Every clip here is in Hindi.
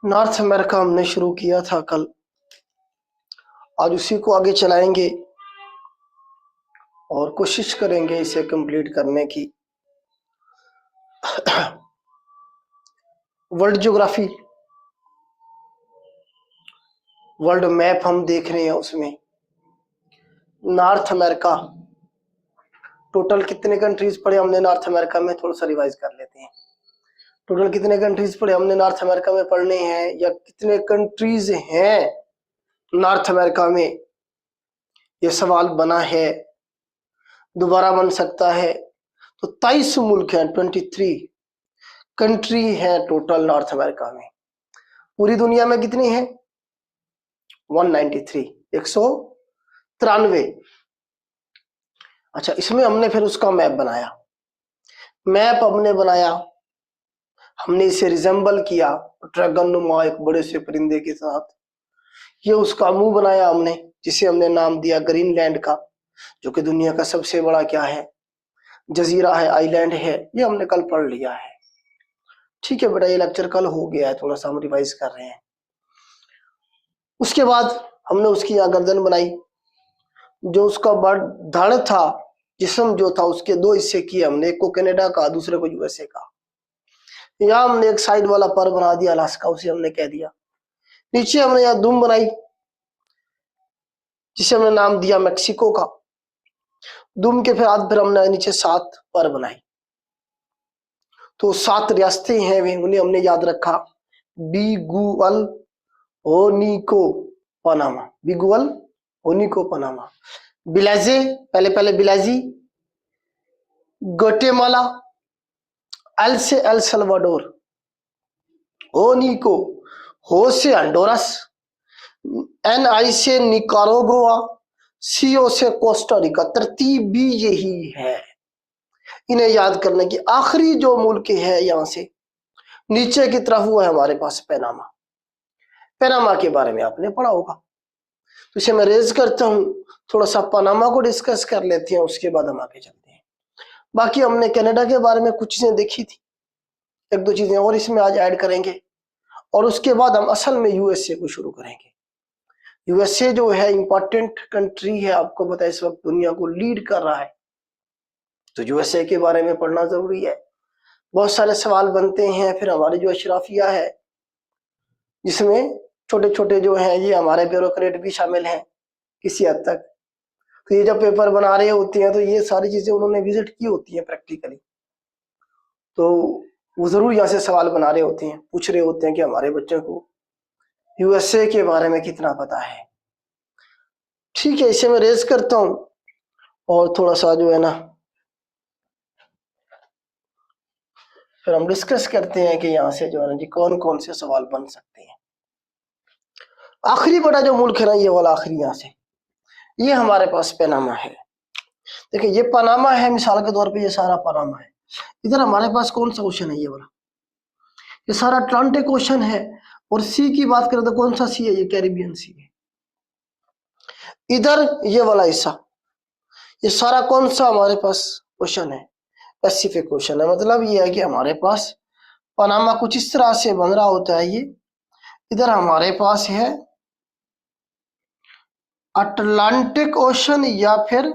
नॉर्थ अमेरिका हमने शुरू किया था कल, आज उसी को आगे चलाएंगे और कोशिश करेंगे इसे कंप्लीट करने की। वर्ल्ड ज्योग्राफी, वर्ल्ड मैप हम देख रहे हैं, उसमें नॉर्थ अमेरिका टोटल कितने कंट्रीज पड़े हमने नॉर्थ अमेरिका में, थोड़ा सा रिवाइज कर लेते हैं। टोटल कितने कंट्रीज पड़े हमने नॉर्थ अमेरिका में पढ़ने हैं, या कितने कंट्रीज हैं नॉर्थ अमेरिका में, ये सवाल बना है, दोबारा बन सकता है। तो 23 मुल्क हैं, 23 कंट्री है टोटल नॉर्थ अमेरिका में। पूरी दुनिया में कितनी है? 193, 193। अच्छा, इसमें हमने फिर उसका मैप बनाया। मैप हमने बनाया, हमने इसे रिजेंबल किया ड्रैगन नुमा एक बड़े से परिंदे के साथ। ये उसका मुंह बनाया हमने, जिसे हमने नाम दिया ग्रीनलैंड का, जो कि दुनिया का सबसे बड़ा क्या है, जजीरा है, आइलैंड है। ये हमने कल पढ़ लिया है। ठीक है बेटा, ये लेक्चर कल हो गया है, थोड़ा सा हम रिवाइज कर रहे हैं। उसके बाद हमने उसकी यहाँ गर्दन बनाई, जो उसका धड़ था, जिस्म जो था, उसके दो हिस्से किए हमने, एक को कनाडा का, दूसरे को यूएसए का। यहाँ हमने एक साइड वाला पर बना दिया अलास्का, उसे हमने कह दिया। नीचे हमने यहाँ दुम बनाई, जिसे हमने नाम दिया मैक्सिको का। दुम के फिर हमने नीचे 7 पर बनाई। तो 7 रियासतें हैं वे, उन्हें हमने याद रखा, बिगुअल होनिको पनामा, बिगुअल होनिको पनामा, बिलाजे, पहले बिलाजी, ग्वाटेमाला, एल से एल सल्वाडोर, होनिको, हो से हंडोरस, एन आई से निकारागुआ, सीओ से कोस्टा रिका। तरतीब भी यही है। इन्हें याद करने की आखिरी जो मुल्क है यहां से नीचे की तरफ, वो है हमारे पास पनामा। पनामा के बारे में आपने पढ़ा होगा, तो इसे मैं रेज करता हूं, थोड़ा सा पनामा को डिस्कस कर लेते हैं, उसके बाद हम आगे चलते हैं। बाकी हमने कनाडा के बारे में कुछ चीजें देखी थी, एक दो चीजें और इसमें आज ऐड करेंगे, और उसके बाद हम असल में यूएसए को शुरू करेंगे। यूएसए जो है इंपॉर्टेंट कंट्री है, आपको पता है इस वक्त दुनिया को लीड कर रहा है, तो यूएसए के बारे में पढ़ना जरूरी है। बहुत सारे सवाल बनते हैं। फिर हमारी जो अशराफिया है, जिसमें छोटे छोटे जो हैं ये हमारे ब्यूरोक्रेट भी शामिल हैं किसी हद तक, तो ये जब पेपर बना रहे होते हैं तो ये सारी चीजें उन्होंने विजिट की होती हैं प्रैक्टिकली, तो वो जरूर यहाँ से सवाल बना रहे होते हैं, पूछ रहे होते हैं कि हमारे बच्चों को यूएसए के बारे में कितना पता है। ठीक है, इसे मैं रेज करता हूं, और थोड़ा सा जो है ना, फिर हम डिस्कस करते हैं कि यहाँ से जो है ना जी कौन कौन से सवाल बन सकते हैं। आखिरी बड़ा जो मुल्क है ना, ये वाला आखिरी, यहाँ से ये हमारे पास पनामा है। देखिए ये पनामा है, मिसाल के तौर पे ये सारा पनामा है। इधर हमारे पास कौन सा ओशन है? ये वाला, ये सारा अटलांटिक ओशन है। और सी की बात करें तो कौन सा सी है? ये कैरिबियन सी है। इधर ये वाला हिस्सा, ये सारा कौन सा हमारे पास ओशन है? पैसिफिक ओशन है। मतलब ये है कि हमारे पास पनामा कुछ इस तरह से बन रहा होता है। ये इधर हमारे पास है अटलांटिक ओशन या फिर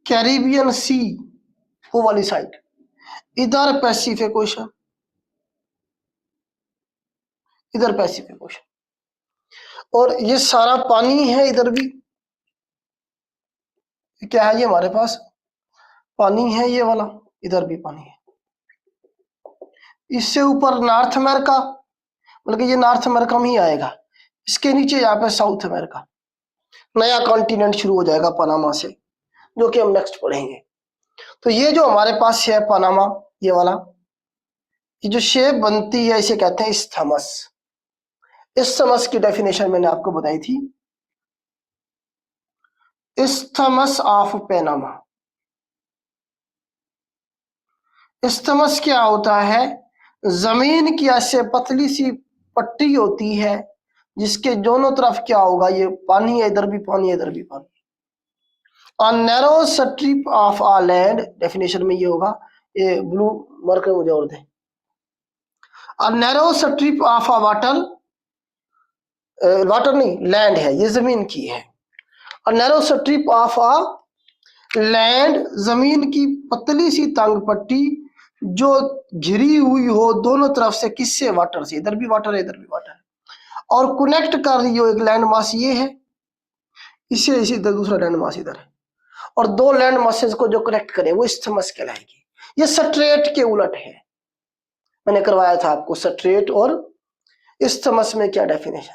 कैरिबियन सी, वो वाली साइड। इधर पैसिफिक ओशन, इधर पैसिफिक ओशन, और ये सारा पानी है। इधर भी क्या है? ये हमारे पास पानी है, ये वाला, इधर भी पानी है। इससे ऊपर नॉर्थ अमेरिका, मतलब कि ये नॉर्थ अमेरिका में ही आएगा। इसके नीचे यहाँ पे साउथ अमेरिका, नया कॉन्टिनेंट शुरू हो जाएगा पनामा से, जो कि हम नेक्स्ट पढ़ेंगे। तो ये जो हमारे पास है पनामा, ये वाला, ये जो शेप बनती है इसे कहते हैं इस्थमस। इस्थमस की डेफिनेशन मैंने आपको बताई थी, इस्थमस ऑफ पनामा। इस्थमस क्या होता है? जमीन की ऐसे पतली सी पट्टी होती है, जिसके दोनों तरफ क्या होगा, ये पानी है, इधर भी पानी है, इधर भी पानी। A narrow strip of a land, definition में ये होगा, ये ब्लू मार्कर मुझे और दे। A narrow strip of a water, water नहीं लैंड है, ये जमीन की है। A narrow strip of a land, जमीन की पतली सी तंग पट्टी जो घिरी हुई हो दोनों तरफ से, किससे? वाटर से। इधर भी वाटर है, इधर भी वाटर है, और कनेक्ट कर रही हो। एक लैंड मास ये है, इसे इसी इधर दूसरा लैंड मास इधर है, और दो लैंड मासेस को जो कनेक्ट करे वो स्थमस कहलाएगी। ये स्ट्रेट के उलट है। मैंने करवाया था आपको स्ट्रेट और स्थमस में क्या डेफिनेशन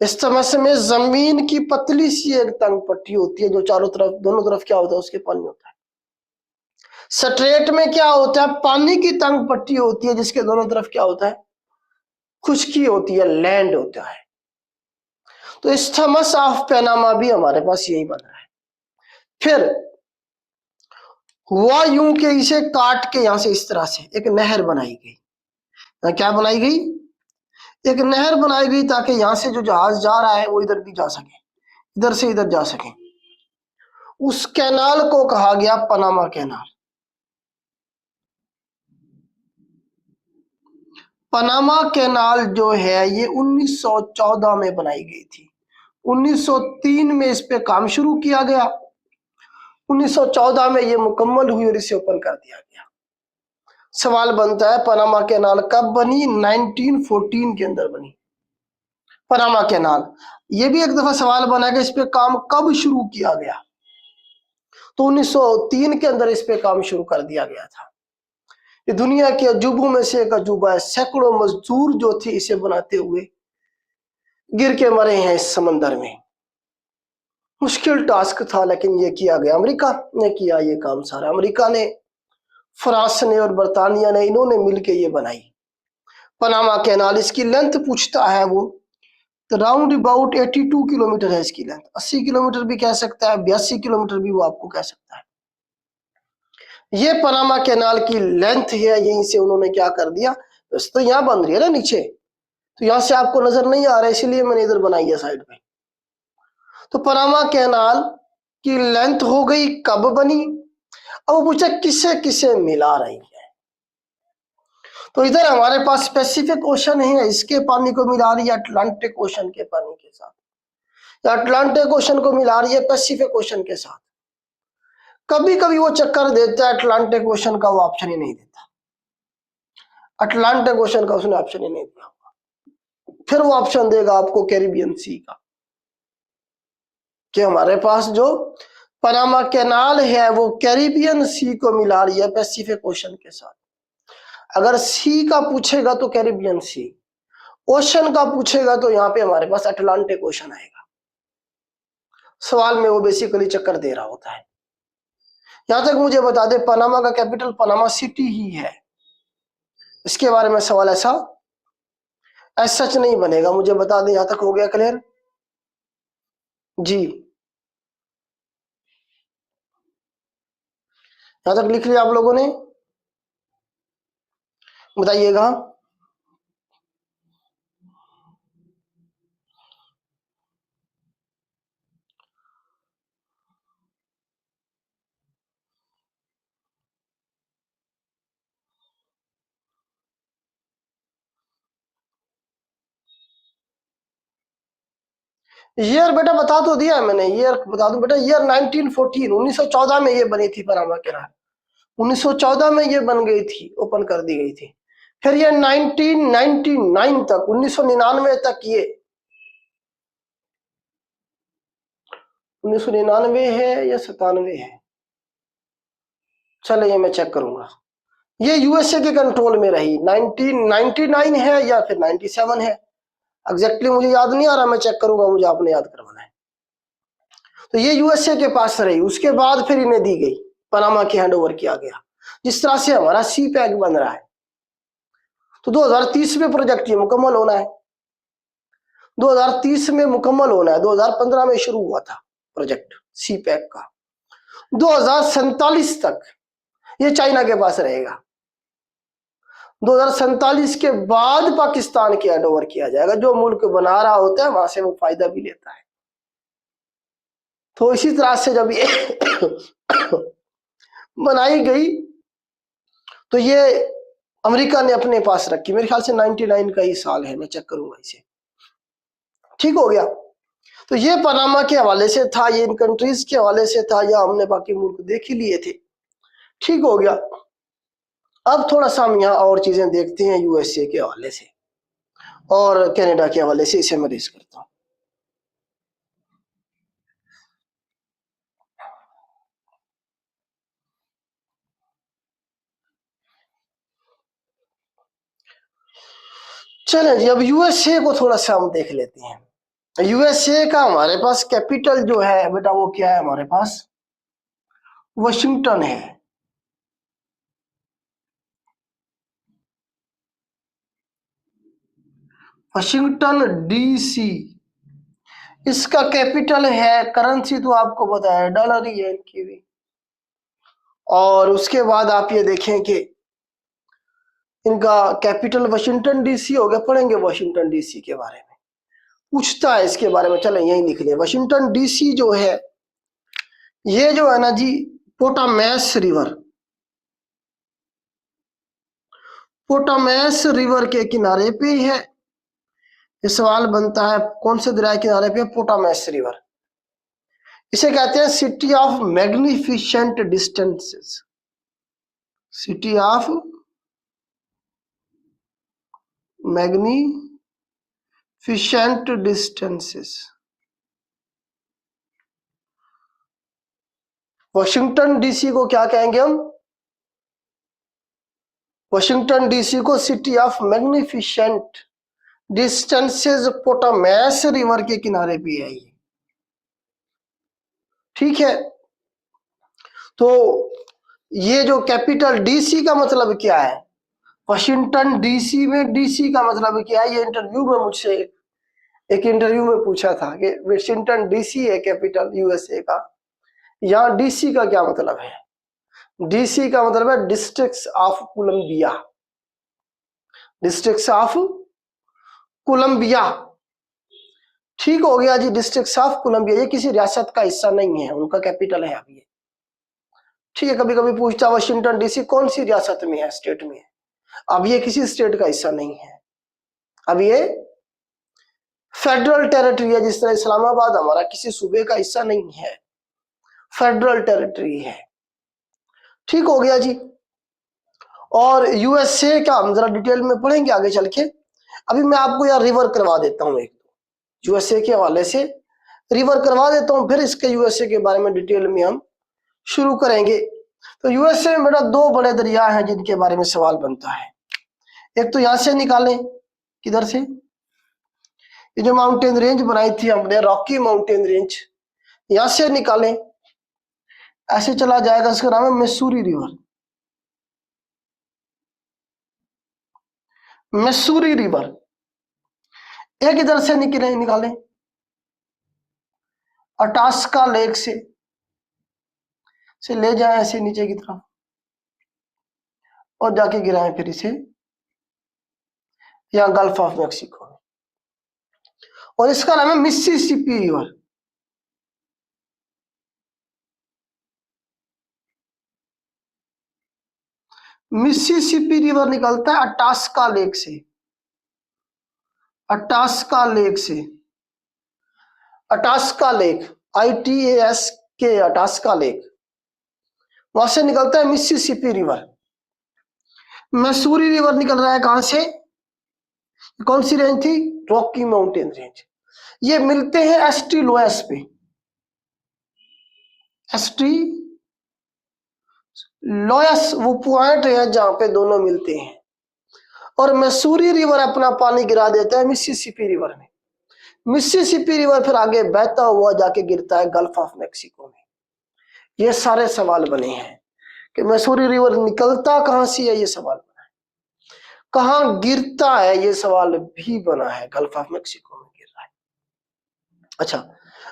है। स्थमस में जमीन की पतली सी एक तंग पट्टी होती है जो चारों तरफ, दोनों तरफ क्या होता है? उसके पानी होता है। स्ट्रेट में क्या होता है? पानी की तंग पट्टी होती है जिसके दोनों तरफ क्या होता है? खुश्की होती है, लैंड होता है। तो स्थमस ऑफ पैनामा भी हमारे पास यही बन रहा है। फिर हुआ यूं कि इसे काट के यहां से इस तरह से एक नहर बनाई गई। क्या बनाई गई? एक नहर बनाई गई ताकि यहां से जो जहाज जा रहा है वो इधर भी जा सके, इधर से इधर जा सके। उस कैनाल को कहा गया पनामा कैनाल। पनामा कैनाल जो है ये 1914 में बनाई गई थी। 1903 में इस पे काम शुरू किया गया, 1914 में ये मुकम्मल हुई और इसे ओपन कर दिया गया। सवाल बनता है पनामा कैनाल कब बनी? 1914 के अंदर बनी पनामा कैनाल। ये भी एक दफा सवाल बना कि इस पे काम कब शुरू किया गया, तो 1903 के अंदर इस पे काम शुरू कर दिया गया था। ये दुनिया के अजूबों में से एक अजूबा है। सैकड़ों मजदूर जो थे इसे बनाते हुए गिर के मरे हैं इस समंदर में। मुश्किल टास्क था लेकिन ये किया गया। अमेरिका ने किया ये काम सारा। अमेरिका ने, फ्रांस ने और बर्तानिया ने, इन्होंने मिलकर ये बनाई पनामा कैनाल। इसकी लेंथ पूछता है वो, तो राउंड अबाउट 82 किलोमीटर है इसकी लेंथ। 80 किलोमीटर भी कह सकता है, 82 किलोमीटर भी वो आपको कह सकता है। ये पनामा कैनाल की लेंथ है। यहीं से उन्होंने क्या कर दिया, तो यहाँ बन रही है ना नीचे, तो यहां से आपको नजर नहीं आ रहा है इसलिए मैंने इधर बनाई है साइड में। तो पनामा कैनाल की लेंथ हो गई, कब बनी? अब वो पूछा किसे किसे मिला रही है। तो इधर हमारे पास स्पेसिफिक ओशन है, इसके पानी को मिला रही है अटलांटिक ओशन के पानी के साथ, या अटलांटिक ओशन को मिला रही है पैसिफिक ओशन के साथ। कभी कभी वो चक्कर देता है अटलांटिक ओशन का, वो ऑप्शन ही नहीं देता। अटलांटिक ओशन का उसने ऑप्शन ही नहीं दिया। फिर वो ऑप्शन देगा आपको कैरिबियन सी का, कि हमारे पास जो पनामा कैनाल है वो कैरिबियन सी को मिला रही है पैसिफिक ओशन के साथ। अगर सी का पूछेगा तो कैरिबियन सी, ओशन का पूछेगा तो यहाँ पे हमारे पास अटलांटिक ओशन आएगा। सवाल में वो बेसिकली चक्कर दे रहा होता है। यहां तक मुझे बता दे, पनामा का कैपिटल पनामा सिटी ही है। इसके बारे में सवाल ऐसा सच नहीं बनेगा, मुझे बता दें। यहां तक हो गया क्लियर जी? यहां तक लिख लिया आप लोगों ने? बताइएगा। ईयर बेटा बता तो दिया है मैंने, ईयर बता दूं बेटा, ईयर 1914, 1914 में ये बनी थी पनामा कैनाल। 1914 में ये बन गई थी, ओपन कर दी गई थी। फिर ये 1999 तक, 1999 तक ये 1999 है या 97 है, चलो ये मैं चेक करूंगा। ये यूएसए के कंट्रोल में रही। 1999 है या फिर 97 है, एग्जैक्टली मुझे याद नहीं आ रहा, मैं चेक करूंगा, मुझे आपने याद करवाना है। तो ये यूएसए के पास रही, उसके बाद फिर इन्हें दी गई, पनामा की हैंड ओवर किया गया। जिस तरह से हमारा सी पैक बन रहा है, तो 2030 में प्रोजेक्ट ये मुकम्मल होना है, 2030 में मुकम्मल होना है। 2015 में शुरू हुआ था प्रोजेक्ट सी पैक का। 2047 तक ये चाइना के पास रहेगा। 2047 के बाद पाकिस्तान के हैंड ओवर किया जाएगा। जो मुल्क बना रहा होता है वहां से वो फायदा भी लेता है। तो इसी तरह से जब ये बनाई गई तो ये अमेरिका ने अपने पास रखी। मेरे ख्याल से 99 का ही साल है, मैं चेक करूंगा इसे। ठीक हो गया। तो ये पनामा के हवाले से था, ये इन कंट्रीज के हवाले से था, या हमने बाकी मुल्क देख ही लिए थे। ठीक हो गया। अब थोड़ा सा हम यहाँ और चीजें देखते हैं यूएसए के हवाले से और कनाडा के हवाले से, इसे मैं रेस करता हूँ। चलें जी, अब यूएसए को थोड़ा सा हम देख लेते हैं। यूएसए का हमारे पास कैपिटल जो है बेटा वो क्या है, हमारे पास वाशिंगटन है। वाशिंगटन डीसी इसका कैपिटल है। करेंसी तो आपको पता है डॉलर ही है इनकी भी। और उसके बाद आप ये देखें कि इनका कैपिटल वाशिंगटन डीसी हो गया। पढ़ेंगे वाशिंगटन डीसी के बारे में, पूछता है इसके बारे में। चलें यही लिख लें, वाशिंगटन डीसी जो है ये जो है ना जी, पोटामेस रिवर के किनारे पे है। ये सवाल बनता है कौन से दरिया के किनारे पे? Potomac river. इसे कहते हैं city of magnificent distances. City of magnificent distances. Washington DC को क्या कहेंगे हम? वाशिंगटन डीसी को city of magnificent distances Potomac river के किनारे पे है ये। ठीक है। तो ये जो कैपिटल डीसी का मतलब क्या है? वाशिंगटन डीसी में डीसी का मतलब क्या है? ये इंटरव्यू में मुझसे एक इंटरव्यू में पूछा था कि वाशिंगटन डीसी है कैपिटल यूएसए का, यहाँ डीसी का क्या मतलब है? डीसी का मतलब है District of Columbia. District of Columbia. ठीक हो गया जी, डिस्ट्रिक्ट ऑफ कोलंबिया। ये किसी रियासत का हिस्सा नहीं है, उनका कैपिटल है अभी। ठीक है, कभी कभी पूछता वाशिंगटन डीसी कौन सी रियासत में है, स्टेट में है। अब ये किसी स्टेट का हिस्सा नहीं है, अब ये फेडरल टेरिटरी है। जिस तरह इस्लामाबाद हमारा किसी सूबे का हिस्सा नहीं है, फेडरल टेरिटरी है। ठीक हो गया जी। और यूएसए का हम जरा डिटेल में पढ़ेंगे आगे चल के। अभी मैं आपको यार रिवर करवा देता हूं, एक यूएसए के हवाले से रिवर करवा देता हूं, फिर इसके यूएसए के बारे में डिटेल में हम शुरू करेंगे। तो यूएसए में बेटा दो बड़े दरिया हैं जिनके बारे में सवाल बनता है। एक तो यहां से निकालें, किधर से? ये जो माउंटेन रेंज बनाई थी हमने, रॉकी माउंटेन रेंज, यहां से निकालें, ऐसे चला जाएगा। इसका नाम है मिसूरी रिवर। Missouri river. एक इधर से निकालें अटास्का लेक से ले जाए ऐसे नीचे की तरफ और जाके गिराएं फिर इसे यहाँ गल्फ ऑफ मैक्सिको में, और इसका नाम है मिसिसिपी रिवर। मिसिसिपी रिवर निकलता है अटास्का लेक से। अटास्का लेक से, अटास्का लेक, ITASK, अटास्का लेक, वहां से निकलता है मिसिसिपी रिवर। मैसूरी रिवर निकल रहा है कहां से? कौन सी रेंज थी? Rocky mountain range. ये मिलते हैं एसटी लोएस पे। एसटी लोएस वो पॉइंट है जहां पे दोनों मिलते हैं, और मैसूरी रिवर अपना पानी गिरा देता है मिसिसिपी रिवर में। मिसिसिपी रिवर फिर आगे बहता हुआ जाके गिरता है गल्फ ऑफ मैक्सिको में। ये सारे सवाल बने हैं कि मैसूरी रिवर निकलता कहां से है, ये सवाल बना है। कहां गिरता है, ये सवाल भी बना है। गल्फ ऑफ मैक्सिको में गिर रहा है। अच्छा,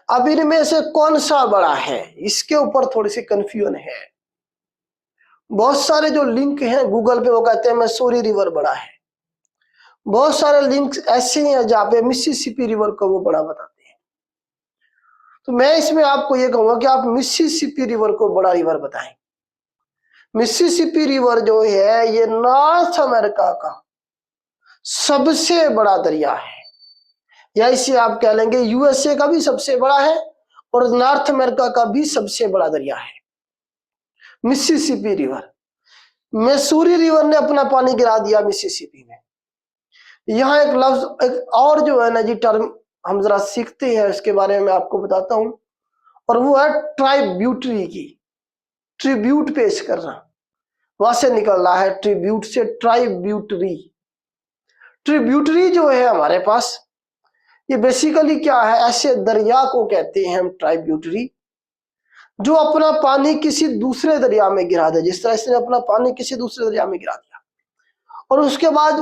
अब इनमें से कौन सा बड़ा है, इसके ऊपर थोड़ी सी कंफ्यूजन है। बहुत सारे जो लिंक हैं गूगल पे वो कहते हैं मैसूरी रिवर बड़ा है। बहुत सारे लिंक्स ऐसे हैं जहां पे मिसिसिपी रिवर को वो बड़ा बताते हैं। तो मैं इसमें आपको ये कहूंगा कि आप मिसिसिपी रिवर को बड़ा रिवर बताएं। मिसिसिपी रिवर जो है ये नॉर्थ अमेरिका का सबसे बड़ा दरिया है, या इसे आप कह लेंगे यूएसए का भी सबसे बड़ा है और नॉर्थ अमेरिका का भी सबसे बड़ा दरिया है मिसिसिपी रिवर। मिसूरी रिवर ने अपना पानी गिरा दिया मिसिसिपी में। यहाँ एक लफ्ज एक और जो है ना जी टर्म हम जरा सीखते हैं, इसके बारे में आपको बताता हूं, और वो है ट्राइब्यूटरी की, ट्रिब्यूट पेश करना, वहां से निकल रहा है ट्रिब्यूट से ट्राइब्यूटरी। ट्रिब्यूटरी जो है हमारे पास ये बेसिकली क्या है, ऐसे दरिया को कहते हैं हम ट्राइब्यूटरी जो अपना पानी किसी दूसरे दरिया में गिरा दे। जिस तरह इसने अपना पानी किसी दूसरे दरिया में गिरा दिया और उसके बाद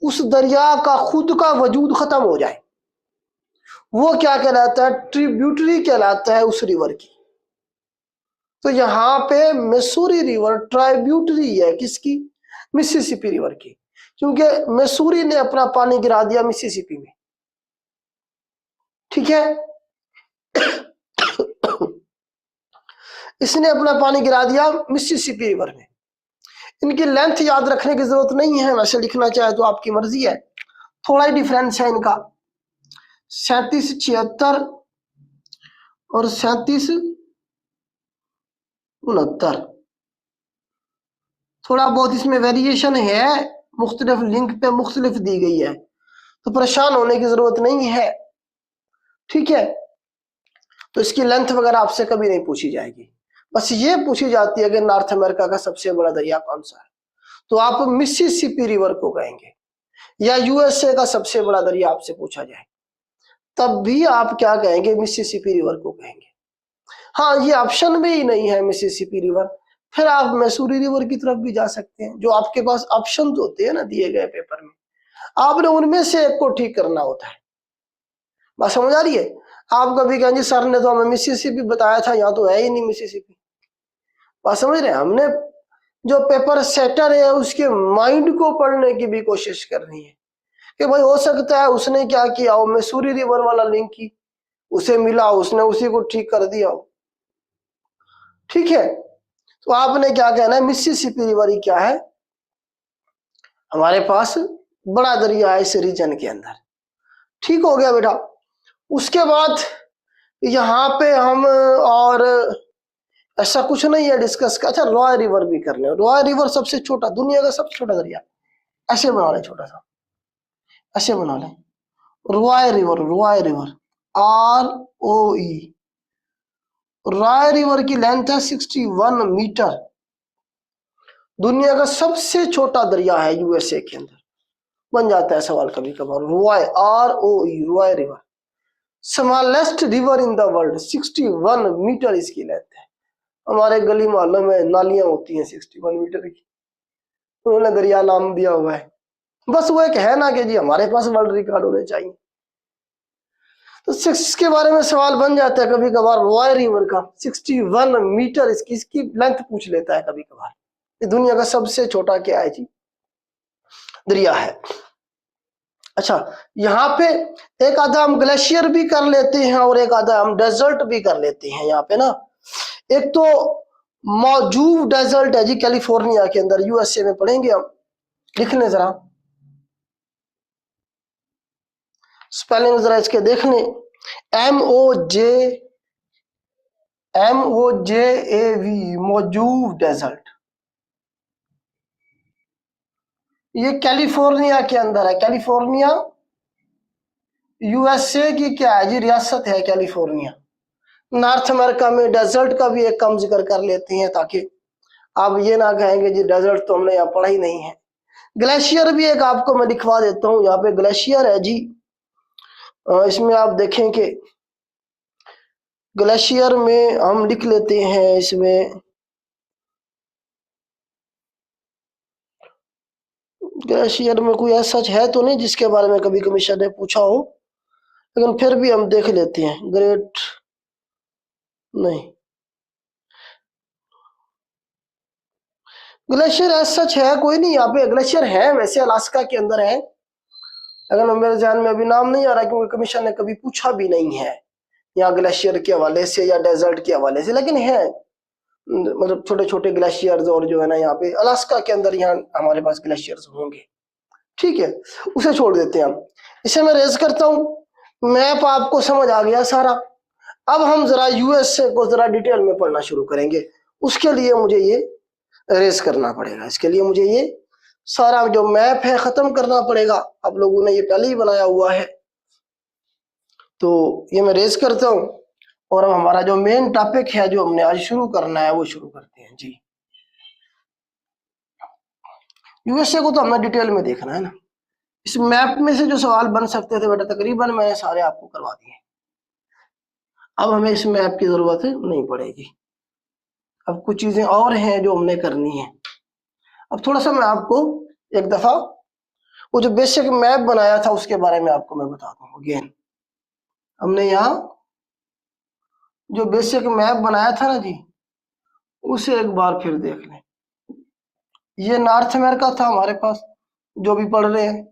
उस दरिया का खुद का वजूद खत्म हो जाए, वो क्या कहलाता है, ट्रिब्यूटरी कहलाता है उस रिवर की। तो यहाँ पे मिसूरी रिवर ट्राइब्यूटरी है किसकी, मिसिसिपी रिवर की, क्योंकि मिसूरी ने अपना पानी गिरा दिया मिसिसिपी में। ठीक है, इसने अपना पानी गिरा दिया मिसिसिपी रिवर में। इनकी लेंथ याद रखने की जरूरत नहीं है, वैसे लिखना चाहे तो आपकी मर्जी है, थोड़ा ही डिफरेंस है इनका, 3776 और 3769, थोड़ा बहुत इसमें वेरिएशन है, मुख्तलिफ लिंक पे मुख्तलिफ दी गई है, तो परेशान होने की जरूरत नहीं है। ठीक है, तो इसकी लेंथ वगैरह आपसे कभी नहीं पूछी जाएगी, बस ये पूछी जाती है कि नॉर्थ अमेरिका का सबसे बड़ा दरिया कौन सा है, तो आप मिसिसिपी रिवर को कहेंगे, या यूएसए का सबसे बड़ा दरिया आपसे पूछा जाए तब भी आप क्या कहेंगे, मिसिसिपी रिवर को कहेंगे। हाँ, ये ऑप्शन में ही नहीं है मिसिसिपी रिवर, फिर आप मैसूरी रिवर की तरफ भी जा सकते हैं, जो आपके पास ऑप्शन होते हैं ना दिए गए पेपर में, आपने उनमें से एक को ठीक करना होता है। बात समझ आ रही है? आप कभी कहेंगे सर ने तो हमें मिसिसिपी बताया था, यहाँ तो है ही नहीं मिसिसिपी। बात समझ रहे हैं? हमने जो पेपर सेटर है उसके माइंड को पढ़ने की भी कोशिश करनी है कि भाई हो सकता है उसने क्या किया हो, मिसूरी रिवर वाला लिंक की उसे मिला, उसने उसी को ठीक कर दिया हो। ठीक है, तो आपने क्या कहना है, मिसिसिपी रिवर ही क्या है, हमारे पास बड़ा दरिया है इस रीजन के अंदर। ठीक हो गया बेटा। उसके बाद यहाँ पे हम और ऐसा कुछ नहीं है डिस्कस का। अच्छा, रॉय रिवर भी कर ले। रॉय रिवर सबसे छोटा, दुनिया का सबसे छोटा दरिया, ऐसे बना ले, छोटा सा ऐसे बना ले, Roy river, Roy river, ROE। Roe river की लेंथ है 61 मीटर, दुनिया का सबसे छोटा दरिया है यूएसए के अंदर। बन जाता है सवाल कभी कभार, Roe, ROE, Roe river, smallest river in the world, 61 metre इसकी लेंथ है। हमारे गली मोहल्लों में नालियां होती हैं 61 मीटर की, उन्होंने दरिया नाम दिया हुआ है। बस वो एक है ना कि जी हमारे पास वर्ल्ड रिकॉर्ड होने चाहिए, तो 6 के बारे में सवाल बन जाता है कभी कभार। रॉय रिवर का 61 मीटर इसकी लेंथ पूछ लेता है कभी कभार। ये दुनिया का सबसे छोटा क्या है जी, दरिया है। अच्छा, यहाँ पे एक आधा हम ग्लेशियर भी कर लेते हैं और एक आधा हम डेजर्ट भी कर लेते हैं। यहाँ पे ना एक तो मौजूद डेजर्ट है जी कैलिफोर्निया के अंदर, यूएसए में, पढ़ेंगे हम, लिख लें जरा, स्पेलिंग जरा इसके देख लें, MOJAV, मौजूद डेजर्ट, ये कैलिफोर्निया के अंदर है। कैलिफोर्निया यूएसए की क्या है जी, रियासत है कैलिफोर्निया। नॉर्थ अमेरिका में डेजर्ट का भी एक कम जिक्र कर लेते हैं ताकि आप ये ना कहेंगे जी डेजर्ट तो हमने यहाँ पढ़ा ही नहीं है। ग्लेशियर भी एक आपको मैं दिखवा देता हूँ, यहाँ पे ग्लेशियर है जी, इसमें आप देखें कि ग्लेशियर में हम लिख लेते हैं, इसमें ग्लेशियर में कोई ऐसा है तो नहीं जिसके बारे में कभी कमीशन ने पूछा हो, लेकिन फिर भी हम देख लेते हैं। ग्रेट नहीं, ग्लेशियर ऐसा है कोई नहीं। यहाँ पे ग्लेशियर है वैसे अलास्का के अंदर है, लेकिन मेरे ध्यान में अभी नाम नहीं आ रहा क्योंकि कमीशन ने कभी पूछा भी नहीं है यहाँ ग्लेशियर के हवाले से या डेजर्ट के हवाले से, लेकिन है मतलब छोटे छोटे ग्लेशियर्स, और जो है ना यहाँ पे अलास्का के अंदर यहाँ हमारे पास ग्लेशियर्स होंगे, ठीक है, उसे छोड़ देते हैं हम। इसे मैं रेज करता हूं, मैप आपको समझ आ गया सारा। अब हम जरा यूएसए को जरा डिटेल में पढ़ना शुरू करेंगे। उसके लिए मुझे ये रेज करना पड़ेगा, इसके लिए मुझे ये सारा जो मैप है खत्म करना पड़ेगा। आप लोगों ने ये पहले ही बनाया हुआ है, तो ये मैं रेज करता हूं। और अब हमारा जो मेन टॉपिक है जो हमने आज शुरू करना है वो शुरू करते हैं जी। यूएसए को तो हमने डिटेल में देखना है ना। इस मैप में से जो सवाल बन सकते थे बेटा तकरीबन मैंने सारे आपको करवा दिए। अब हमें इस मैप की जरूरत नहीं पड़ेगी। अब कुछ चीजें और हैं जो हमने करनी है। अब थोड़ा सा मैं आपको एक दफा वो जो बेसिक मैप बनाया था उसके बारे में आपको मैं बताता हूँ अगेन। हमने यहाँ जो बेसिक मैप बनाया था ना जी, उसे एक बार फिर देख लें। ये नॉर्थ अमेरिका था हमारे पास जो भी पढ़ रहे हैं,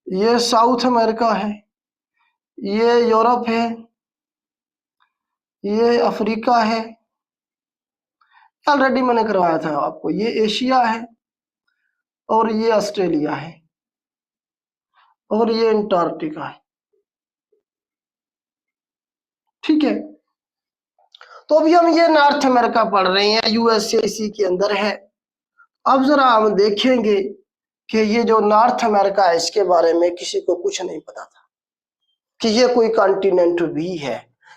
ये साउथ अमेरिका है, ये यूरोप है, ये अफ्रीका है, ऑलरेडी मैंने करवाया था आपको, ये एशिया है, और ये ऑस्ट्रेलिया है, और ये अंटार्कटिका है, ठीक है। तो अभी हम ये नॉर्थ अमेरिका पढ़ रहे हैं, यूएसए इसी के अंदर है। अब जरा हम देखेंगे कि ये जो नॉर्थ अमेरिका है इसके बारे में किसी को कुछ नहीं पता था कि ये कोई कॉन्टिनेंट भी है।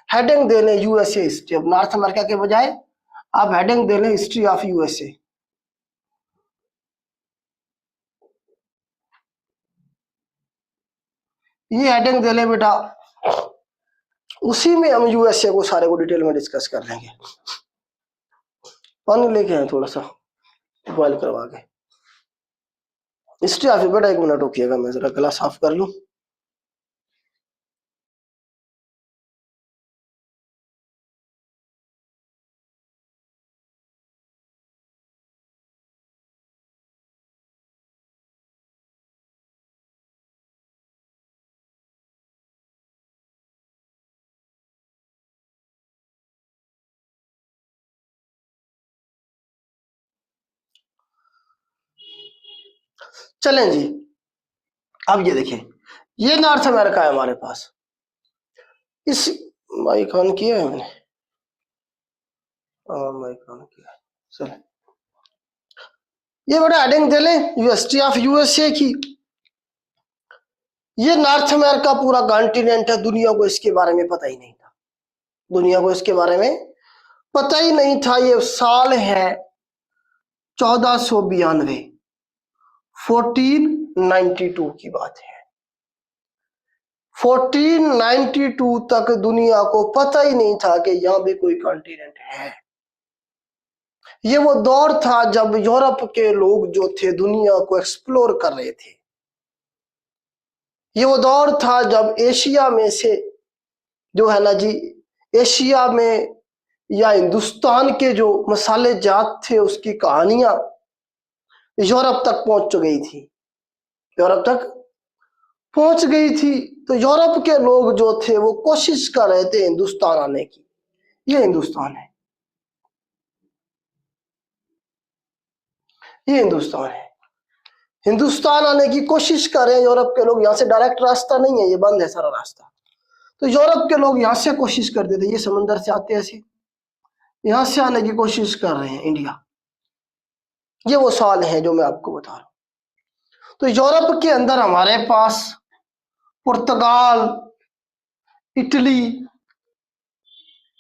हेडिंग दे लें यूएसए हिस्ट्री, अब नॉर्थ अमेरिका के बजाय आप हेडिंग दे लें हिस्ट्री ऑफ यूएसए। ये हेडिंग दे लें बेटा, उसी में हम यूएसए को सारे को डिटेल में डिस्कस कर लेंगे। पानी लेके आए थोड़ा सा बॉयल करवा के। हिस्ट्री ऑफ बेटा 1 मिनट रुकिएगा, मैं जरा गला साफ कर लूं। चलें जी, अब ये देखें, ये नॉर्थ अमेरिका है हमारे पास। इस माइक ऑन किया है मैंने, माइक ऑन किया, चले ये बड़ा हेडिंग दे लें यूनिवर्सिटी ऑफ यूएसए की। ये नॉर्थ अमेरिका पूरा कॉन्टिनेंट है, दुनिया को इसके बारे में पता ही नहीं था, दुनिया को इसके बारे में पता ही नहीं था। ये साल है 1492, 1492 की बात है। 1492 तक दुनिया को पता ही नहीं था कि यहां भी कोई कॉन्टिनेंट है। ये वो दौर था जब यूरोप के लोग जो थे दुनिया को एक्सप्लोर कर रहे थे। ये वो दौर था जब एशिया में से जो है ना जी, एशिया में या हिंदुस्तान के जो मसाले जात थे उसकी कहानियां यूरोप तक पहुंच गई थी, यूरोप तक पहुंच गई थी। तो यूरोप के लोग जो थे वो कोशिश कर रहे थे हिंदुस्तान आने की। ये हिंदुस्तान है, ये हिंदुस्तान है। हिंदुस्तान आने की कोशिश कर रहे हैं यूरोप के लोग। यहाँ से डायरेक्ट रास्ता नहीं है, ये बंद है सारा रास्ता। तो यूरोप के लोग यहाँ से कोशिश करते थे, ये समंदर से आते ऐसे यहाँ से आने की कोशिश कर रहे हैं इंडिया। ये वो साल है जो मैं आपको बता रहा हूं। तो यूरोप के अंदर हमारे पास पुर्तगाल, इटली,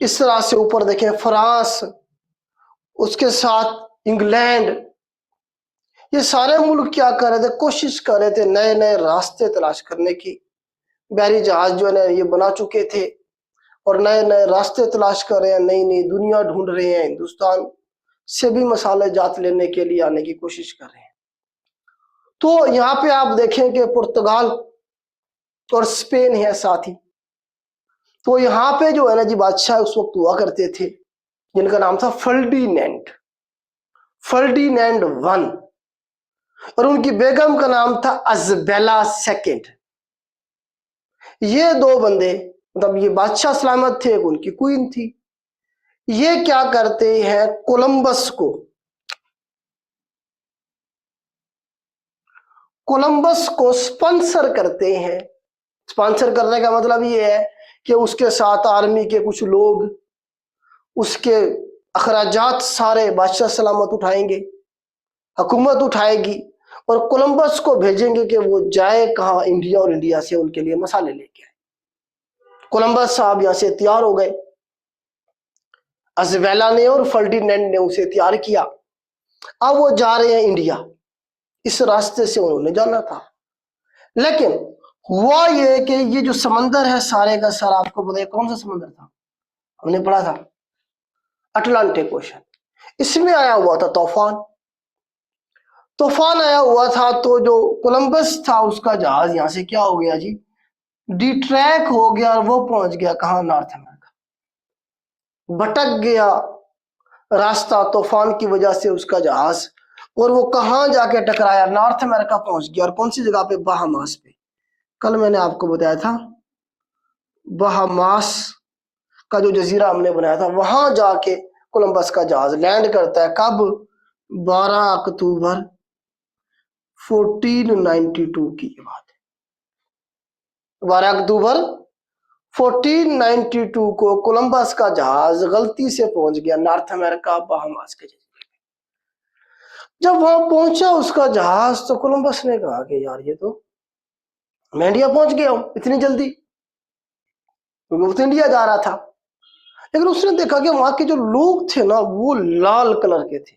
इस तरह से ऊपर देखें फ्रांस, उसके साथ इंग्लैंड, ये सारे मुल्क क्या कर रहे थे, कोशिश कर रहे थे नए नए रास्ते तलाश करने की। बहरी जहाज जो है ना ये बना चुके थे और नए नए रास्ते तलाश कर रहे हैं, नई नई दुनिया ढूंढ रहे हैं, हिंदुस्तान से भी मसाले जात लेने के लिए आने की कोशिश कर रहे हैं। तो यहाँ पे आप देखें कि पुर्तगाल और स्पेन है साथ ही। तो यहाँ पे जो है ना जी बादशाह उस वक्त हुआ करते थे जिनका नाम था फर्डिनेंड, फर्डिनेंड वन, और उनकी बेगम का नाम था अजबेला सेकेंड। ये दो बंदे, मतलब ये बादशाह सलामत थे, उनकी क्वीन थी। ये क्या करते हैं, कोलंबस को स्पॉन्सर करते हैं। स्पॉन्सर करने का मतलब ये है कि उसके साथ आर्मी के कुछ लोग, उसके अखराजात सारे बादशाह सलामत उठाएंगे, हुकूमत उठाएगी, और कोलंबस को भेजेंगे कि वो जाए कहाँ, इंडिया, और इंडिया से उनके लिए मसाले लेके आए। कोलंबस साहब यहां से तैयार हो गए, अजबेला ने और फर्डिनेंड ने उसे तैयार किया। अब वो जा रहे हैं इंडिया, इस रास्ते से उन्होंने जाना था। लेकिन हुआ ये कि ये जो समंदर है सारे का सारा, आपको पता है कौन सा समंदर था, हमने पढ़ा था, अटलांटिक ओशन। इसमें आया हुआ था तूफान। तूफान आया हुआ था तो जो कोलंबस था उसका जहाज यहां से क्या हो गया जी, डिट्रैक हो गया, और वो पहुंच गया कहां, नॉर्थ अमेरिका। भटक गया रास्ता तूफान की वजह से उसका जहाज, और वो कहां जाके टकराया, नॉर्थ अमेरिका पहुंच गया। और कौन सी जगह पे, बहामास पे। कल मैंने आपको बताया था बहामास का जो जजीरा हमने बनाया था, वहां जाके कोलंबस का जहाज लैंड करता है। कब, 12 अक्टूबर 1492 की बात है। 12 अक्टूबर 1492 को कोलंबस का जहाज गलती से पहुंच गया नॉर्थ अमेरिका, बहामास के जजीरे पे। जब वहां पहुंचा उसका जहाज, तो कोलंबस ने कहा कि यार ये तो मैं इंडिया पहुंच गया हूं इतनी जल्दी, क्योंकि वो तो इंडिया जा रहा था। लेकिन उसने देखा कि वहां के जो लोग थे ना, वो लाल कलर के थे,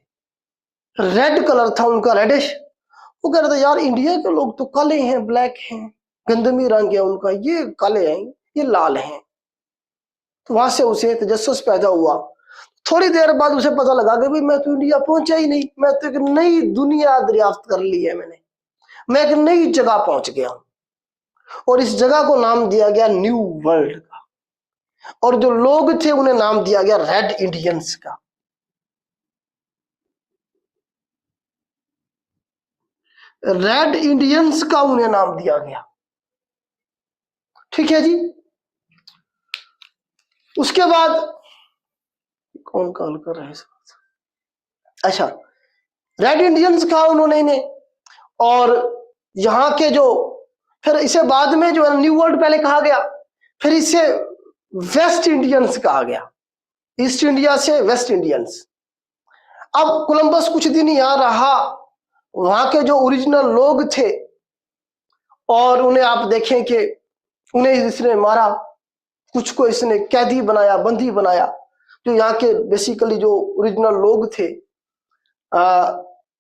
रेड कलर था उनका, रेडिश। वो कह रहे थे यार इंडिया के लोग तो काले हैं, ब्लैक हैं, गंदमी रंग है उनका, ये काले हैं, ये लाल हैं। तो वहां से उसे तजस्सुस पैदा हुआ। थोड़ी देर बाद उसे पता लगा कि भाई मैं तो इंडिया पहुंचा ही नहीं, मैं तो एक नई दुनिया दरियाफ्त कर ली है मैंने, मैं एक नई जगह पहुंच गया हूं। और इस जगह को नाम दिया गया न्यू वर्ल्ड का, और जो लोग थे उन्हें नाम दिया गया रेड इंडियंस का। रेड इंडियंस का उन्हें नाम दिया गया। ठीक है जी। उसके बाद कौन कॉल कर रहे हैं, अच्छा, रेड इंडियंस कहा उन्होंने इन्हें। और यहाँ के जो, फिर इसे बाद में जो है न्यू वर्ल्ड पहले कहा गया, फिर इसे वेस्ट इंडियंस कहा गया, ईस्ट इंडिया से वेस्ट इंडियंस। अब कोलंबस कुछ दिन यहाँ रहा, वहां के जो ओरिजिनल लोग थे, और उन्हें आप देखें कि उन्हें इसने मारा, कुछ को इसने कैदी बनाया, बंदी बनाया। जो यहाँ के बेसिकली जो ओरिजिनल लोग थे,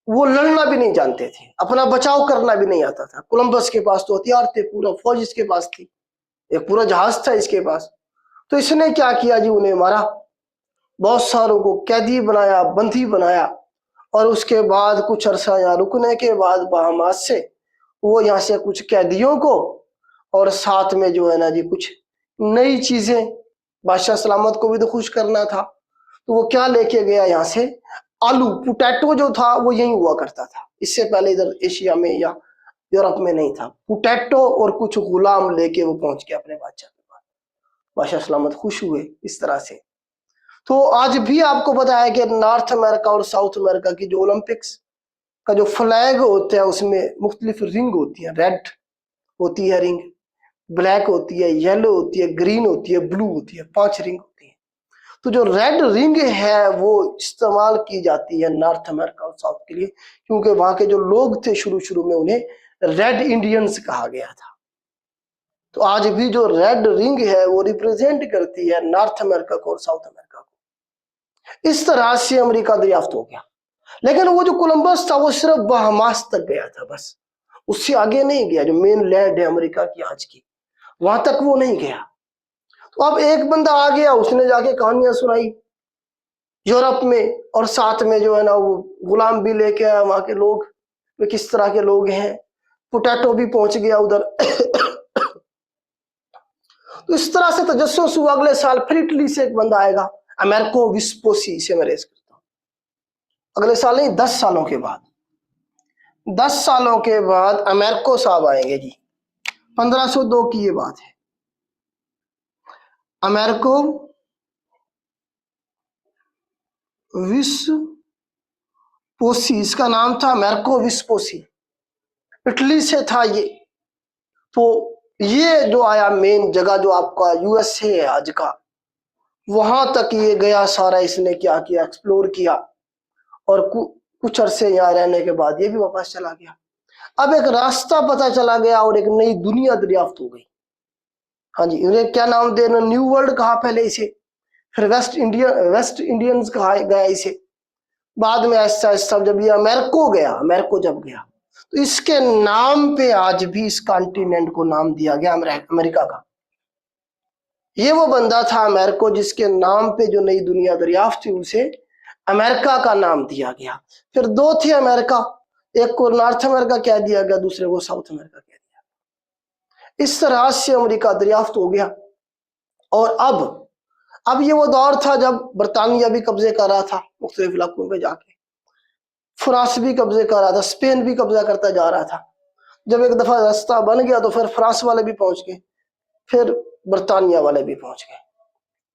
वो लड़ना भी नहीं जानते थे, अपना बचाव करना भी नहीं आता था। कोलंबस के पास तो हथियार थे, पूरा फौज इसके पास थी, एक पूरा जहाज था इसके पास। तो इसने क्या किया जी, उन्हें मारा, बहुत सारों को कैदी बनाया, बंदी बनाया। और उसके बाद कुछ अरसा यहाँ रुकने के बाद बहामास से वो यहाँ से कुछ कैदियों को, और साथ में जो है ना जी कुछ नई चीजें, बादशाह सलामत को भी तो खुश करना था, तो वो क्या लेके गया यहाँ से, आलू, पोटैटो जो था वो यही हुआ करता था, इससे पहले इधर एशिया में या यूरोप में नहीं था। पोटैटो और कुछ गुलाम लेके वो पहुंच गया अपने बादशाह के पास। बादशाह सलामत खुश हुए इस तरह से। तो आज भी आपको बताया कि नॉर्थ अमेरिका और साउथ अमेरिका की जो ओलंपिक्स का जो फ्लैग होता है उसमें मुख्तलिफ रिंग होती है, रेड होती है रिंग, ब्लैक होती है, येलो होती है, ग्रीन होती है, ब्लू होती है, 5 रिंग होती है। तो जो रेड रिंग है वो इस्तेमाल की जाती है नॉर्थ अमेरिका और साउथ के लिए, क्योंकि वहां के जो लोग थे शुरू शुरू में उन्हें रेड इंडियंस कहा गया था। तो आज भी जो रेड रिंग है वो रिप्रेजेंट करती है नॉर्थ अमेरिका को और साउथ अमेरिका को। इस तरह से अमेरिका दरियाफ्त हो गया। लेकिन वो जो कोलंबस था वो सिर्फ बहामास तक गया था बस, उससे आगे नहीं गया। जो मेन लैंड है अमेरिका की आज की, वहां तक वो नहीं गया। तो अब एक बंदा आ गया, उसने जाके कहानियां सुनाई यूरोप में, और साथ में जो है ना वो गुलाम भी लेके आया, वहां के लोग वे किस तरह के लोग हैं, पोटैटो भी पहुंच गया उधर। तो इस तरह से तजस्सुस हुआ। अगले साल फिर इटली से एक बंदा आएगा, अमेरिको विस्पोसी, से मैं रेस करता हूँ। अगले साल नहीं, 10 सालों के बाद, 10 सालों के बाद अमेरिको साहब आएंगे जी। 1502 की ये बात है। अमेरिको विस्पोसी, इसका नाम था मार्को विस्पोसी, इटली से था ये। तो ये जो आया मेन जगह जो आपका यूएसए है आज का, वहां तक ये गया सारा, इसने क्या किया, एक्सप्लोर किया, और कुछ अरसे यहाँ रहने के बाद ये भी वापस चला गया। अब एक रास्ता पता चला गया और एक नई दुनिया दरियाफ्त हो गई। हाँ जी, इन्हें क्या नाम देना, न्यू वर्ल्ड कहा पहले इसे, फिर वेस्ट इंडियंस कहा गया इसे, बाद में ऐसा ऐसा जब ये अमेरिको जब गया तो इसके नाम पे आज भी इस कॉन्टिनेंट को नाम दिया गया अमेरिका का। ये वो बंदा था अमेरिको जिसके नाम पे जो नई दुनिया दरियाफ्त हुई उसे अमेरिका का नाम दिया गया। फिर दो थे अमेरिका, एक को नॉर्थ अमेरिका कह दिया गया, दूसरे को साउथ अमेरिका कह दिया। इस तरह से अमेरिका दरियाफ्त हो गया। और अब ये वो दौर था जब बरतानिया भी कब्जे कर रहा था मुख्तलिफ इलाकों पे जाके, फ्रांस भी कब्जे कर रहा था, स्पेन भी कब्जा करता जा रहा था। जब एक दफा रास्ता बन गया तो फिर फ्रांस वाले भी पहुंच गए, फिर बरतानिया वाले भी पहुंच गए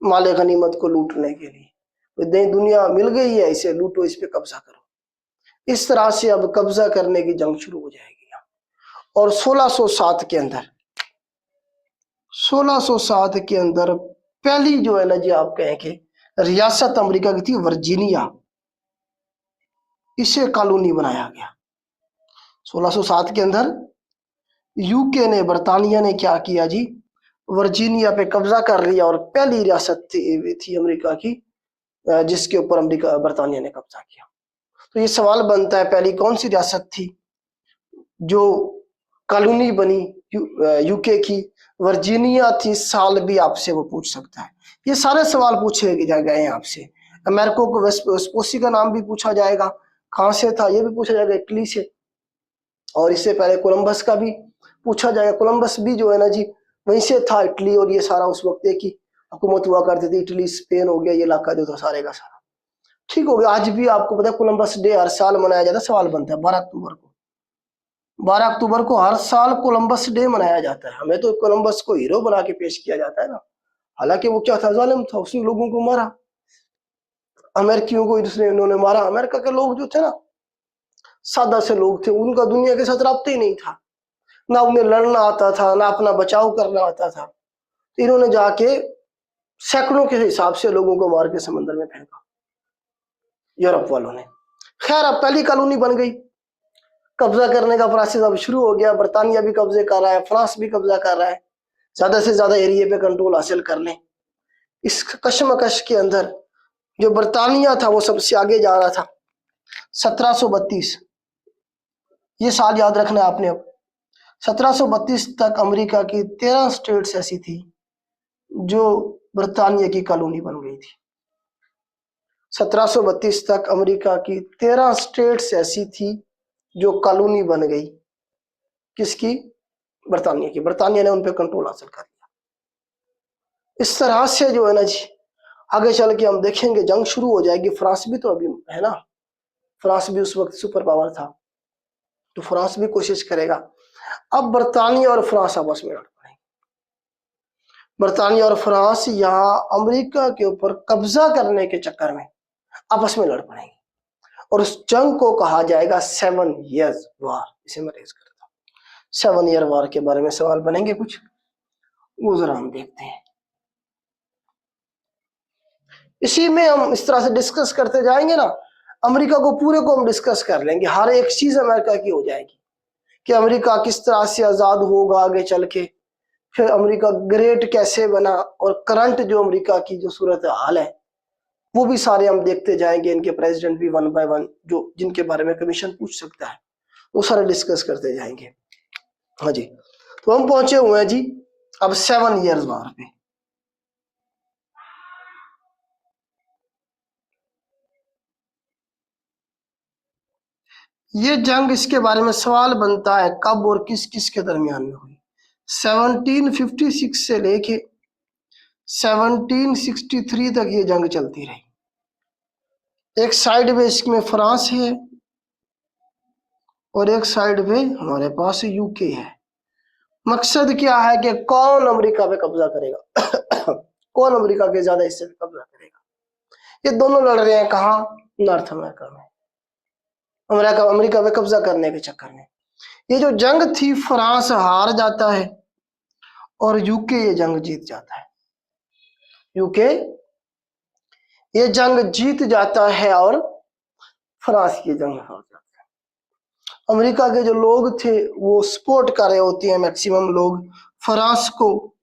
माले गनीमत को लूटने के लिए। नई दुनिया मिल गई है, इसे लूटो, इस पे कब्जा करो। इस तरह से अब कब्जा करने की जंग शुरू हो जाएगी। और 1607 के अंदर पहली जो है ना जी, आप कहें कि रियासत अमेरिका की थी वर्जीनिया, इसे कॉलोनी बनाया गया। 1607 के अंदर यूके ने, बरतानिया ने क्या किया जी, वर्जीनिया पे कब्जा कर लिया और पहली रियासत थी अमेरिका की जिसके ऊपर बरतानिया ने कब्जा किया। तो ये सवाल बनता है, पहली कौन सी रियासत थी जो कॉलोनी बनी यूके की? वर्जीनिया थी, साल भी आपसे वो पूछ सकता है। ये सारे सवाल पूछे गए हैं आपसे। अमेरिका को वेस्पोसी का नाम भी पूछा जाएगा, कहां से था ये भी पूछा जाएगा, इटली से। और इससे पहले कोलंबस का भी पूछा जाएगा, कोलंबस भी जो है ना जी वहीं से था, इटली। और ये सारा उस वक्त की हुकूमत हुआ करती थी, इटली स्पेन हो गया, ये इलाका जो था सारे का सारा ठीक हो गया। आज भी आपको पता है कोलंबस डे हर साल मनाया जाता है, सवाल बनता है 12 अक्टूबर को हर साल कोलंबस डे मनाया जाता है। हमें तो कोलंबस को हीरो बना के पेश किया जाता है ना, हालांकि वो क्या था, जालिम था, उसने लोगों को मारा, अमेरिकियों को इन्होंने मारा। अमेरिका के लोग जो थे ना, सादा से लोग थे, उनका दुनिया के साथ राब्ता ही नहीं था, ना उन्हें लड़ना आता था, ना अपना बचाव करना आता था। तो इन्होंने जाके सैकड़ों के हिसाब से लोगों को मार के समंदर में फेंका, यूरोप वालों ने। खैर, अब पहली कॉलोनी बन गई, कब्जा करने का प्रोसेस अब शुरू हो गया। बरतानिया भी कब्जे कर रहा है, फ्रांस भी कब्जा कर रहा है, ज्यादा से ज्यादा एरिया पे कंट्रोल हासिल कर लें। इस कशमकश के अंदर जो बरतानिया था वो सबसे आगे जा रहा था। 1732 ये साल याद रखना आपने। अब 1732 तक अमेरिका की 13 स्टेट्स ऐसी थी जो बरतानिया की कॉलोनी बन गई थी। 1732 तक अमेरिका की 13 स्टेट्स ऐसी थी जो कॉलोनी बन गई, किसकी? बरतानिया की। बरतानिया ने उन पर कंट्रोल हासिल कर लिया। इस तरह से जो है ना जी, आगे चल के हम देखेंगे जंग शुरू हो जाएगी। फ्रांस भी तो अभी है ना, फ्रांस भी उस वक्त सुपर पावर था, तो फ्रांस भी कोशिश करेगा। अब बरतानिया और फ्रांस आपस में लड़ पड़ेंगे। बरतानिया और फ्रांस यहाँ अमेरिका के ऊपर कब्जा करने के चक्कर में आपस में लड़ पड़ेंगे, और उस जंग को कहा जाएगा 7 ईयर्स वार। इसे मैं रेज करता हूँ। 7 ईयर वार के बारे में सवाल बनेंगे कुछ, वो जरा हम देखते हैं। इसी में हम इस तरह से डिस्कस करते जाएंगे ना, अमेरिका को पूरे को हम डिस्कस कर लेंगे, हर एक चीज अमेरिका की हो जाएगी कि अमेरिका किस तरह से आजाद होगा आगे चल के, फिर अमेरिका ग्रेट कैसे बना, और करंट जो अमेरिका की जो सूरत हाल है वो भी सारे हम देखते जाएंगे। इनके प्रेसिडेंट भी 1 बाय 1 जो जिनके बारे में कमीशन पूछ सकता है वो सारे डिस्कस करते जाएंगे। हाँ जी, तो हम पहुंचे हुए हैं जी अब 7 ईयर्स वार पे। ये जंग, इसके बारे में सवाल बनता है कब और किस किस के दरमियान में हुई। 1756 से लेके 1763 तक ये जंग चलती रही। एक साइड में इसमें फ्रांस है और एक साइड में हमारे पास यूके है। मकसद क्या है कि कौन अमेरिका पे कब्जा करेगा कौन अमेरिका के ज्यादा हिस्से पे कब्जा करेगा, ये दोनों लड़ रहे हैं कहाँ? नॉर्थ अमेरिका में, अमेरिका पे कब्जा करने के चक्कर में। ये जो जंग थी, फ्रांस हार जाता है और यूके ये जंग जीत जाता है। यूके ये जंग जीत जाता है और फ्रांस की जंग हार जाता है। अमेरिका के जो लोग थे वो सपोर्ट कर रहे होते हैं, मैक्सिमम लोग, फ्रांस को,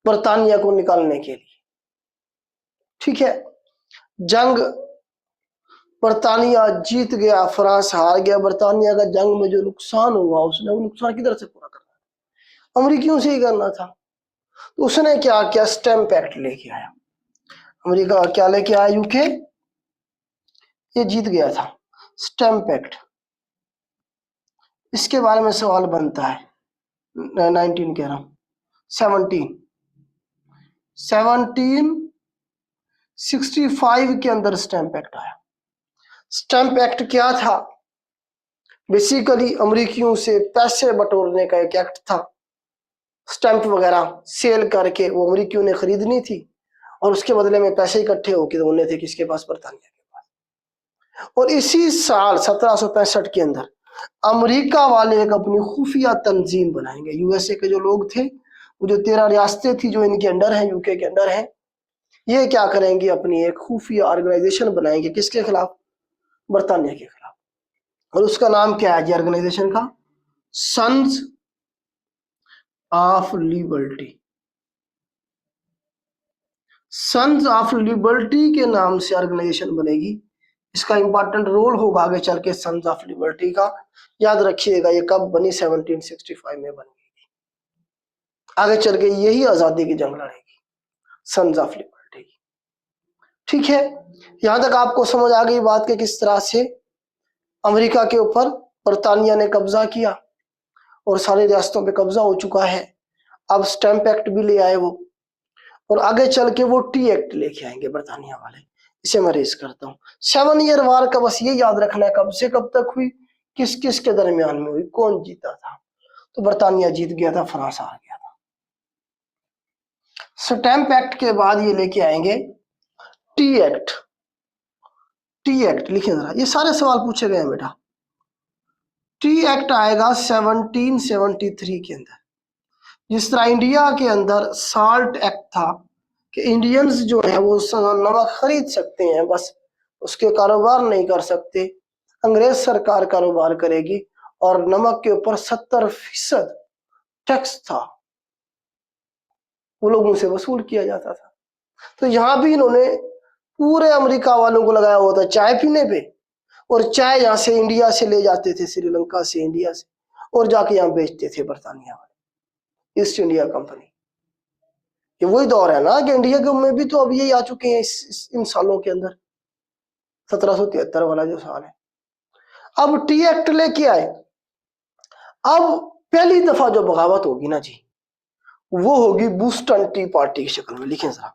बर्तानिया को निकालने के लिए। ठीक है, जंग बर्तानिया जीत गया, फ्रांस हार गया। बर्तानिया का जंग में जो नुकसान हुआ, उसने वो नुकसान किधर से पूरा करना था? अमेरिकियों से ही करना था। तो उसने क्या किया? स्टैम्प एक्ट लेके आया। अमेरिका क्या लेके आया? यूके ये जीत गया था, स्टैम्प एक्ट। इसके बारे में सवाल बनता है, 19 कह रहा हूं, 1765 के अंदर स्टैम्प एक्ट आया। स्टैम्प एक्ट क्या था? बेसिकली अमेरिकियों से पैसे बटोरने का एक एक्ट था। स्टैम्प वगैरह सेल करके वो अमेरिकियों ने खरीदनी थी और उसके बदले में पैसे इकट्ठे होके होने थे किसके पास? बर्तानिया के पास। और इसी साल 1765 के अंदर अमेरिका वाले एक अपनी खुफिया तंजीम बनाएंगे। यूएसए के जो लोग थे, वो जो 13 रियासतें थी जो इनके अंडर हैं, यूके के अंडर हैं, ये क्या करेंगे? अपनी एक खुफिया ऑर्गेनाइजेशन बनाएंगे। किसके खिलाफ? बर्तानिया के खिलाफ। और उसका नाम क्या है जी ऑर्गेनाइजेशन का? Sons of Liberty. Sons of Liberty के नाम से ऑर्गेनाइजेशन बनेगी। इसका इंपॉर्टेंट रोल होगा आगे चल के सन्स ऑफ लिबर्टी का। याद रखिएगा, ये कब बनी? 1765 में बन गई। आगे चल के यही आजादी की जंग लड़ेगी, सन्स ऑफ लिबर्टी। ठीक है, यहां तक आपको समझ आ गई बात के किस तरह से अमेरिका के ऊपर बर्तानिया ने कब्जा किया और सारी रियासतों पे कब्जा हो चुका है। अब स्टैम्प एक्ट भी ले आए वो, और आगे चल के वो टी एक्ट लेके आएंगे बर्तानिया वाले। इसे मैं रेस करता हूँ। 7 ईयर वार का बस ये याद रखना है, कब से कब तक हुई, किस किस के दरमियान में हुई, कौन जीता था? तो बर्तानिया जीत गया था, फ्रांस हार गया था। स्टैम्प एक्ट के बाद ये लेके आएंगे टी एक्ट। टी एक्ट लिखे जरा, ये सारे सवाल पूछे गए हैं बेटा। टी एक्ट आएगा 1773 के अंदर। जिस तरह इंडिया के अंदर साल्ट एक्ट था कि इंडियंस जो है वो नमक खरीद सकते हैं, बस उसके कारोबार नहीं कर सकते, अंग्रेज सरकार कारोबार करेगी, और नमक के ऊपर 70% टैक्स था, वो लोगों से वसूल किया जाता था। तो यहां भी इन्होंने पूरे अमेरिका वालों को लगाया हुआ था चाय पीने पे, और चाय यहाँ से इंडिया से ले जाते थे, श्रीलंका से, इंडिया से, और जाके यहाँ बेचते थे बर्तानिया वाले, ईस्ट इंडिया कंपनी। ये वही दौर है ना कि इंडिया के में भी तो अब यही आ चुके हैं इन सालों के अंदर, 1773 वाला जो साल है। अब टी एक्ट लेके आए। अब पहली दफा जो बगावत होगी ना जी, वो होगी बूस्टन टी पार्टी की शक्ल में। लिखें जरा,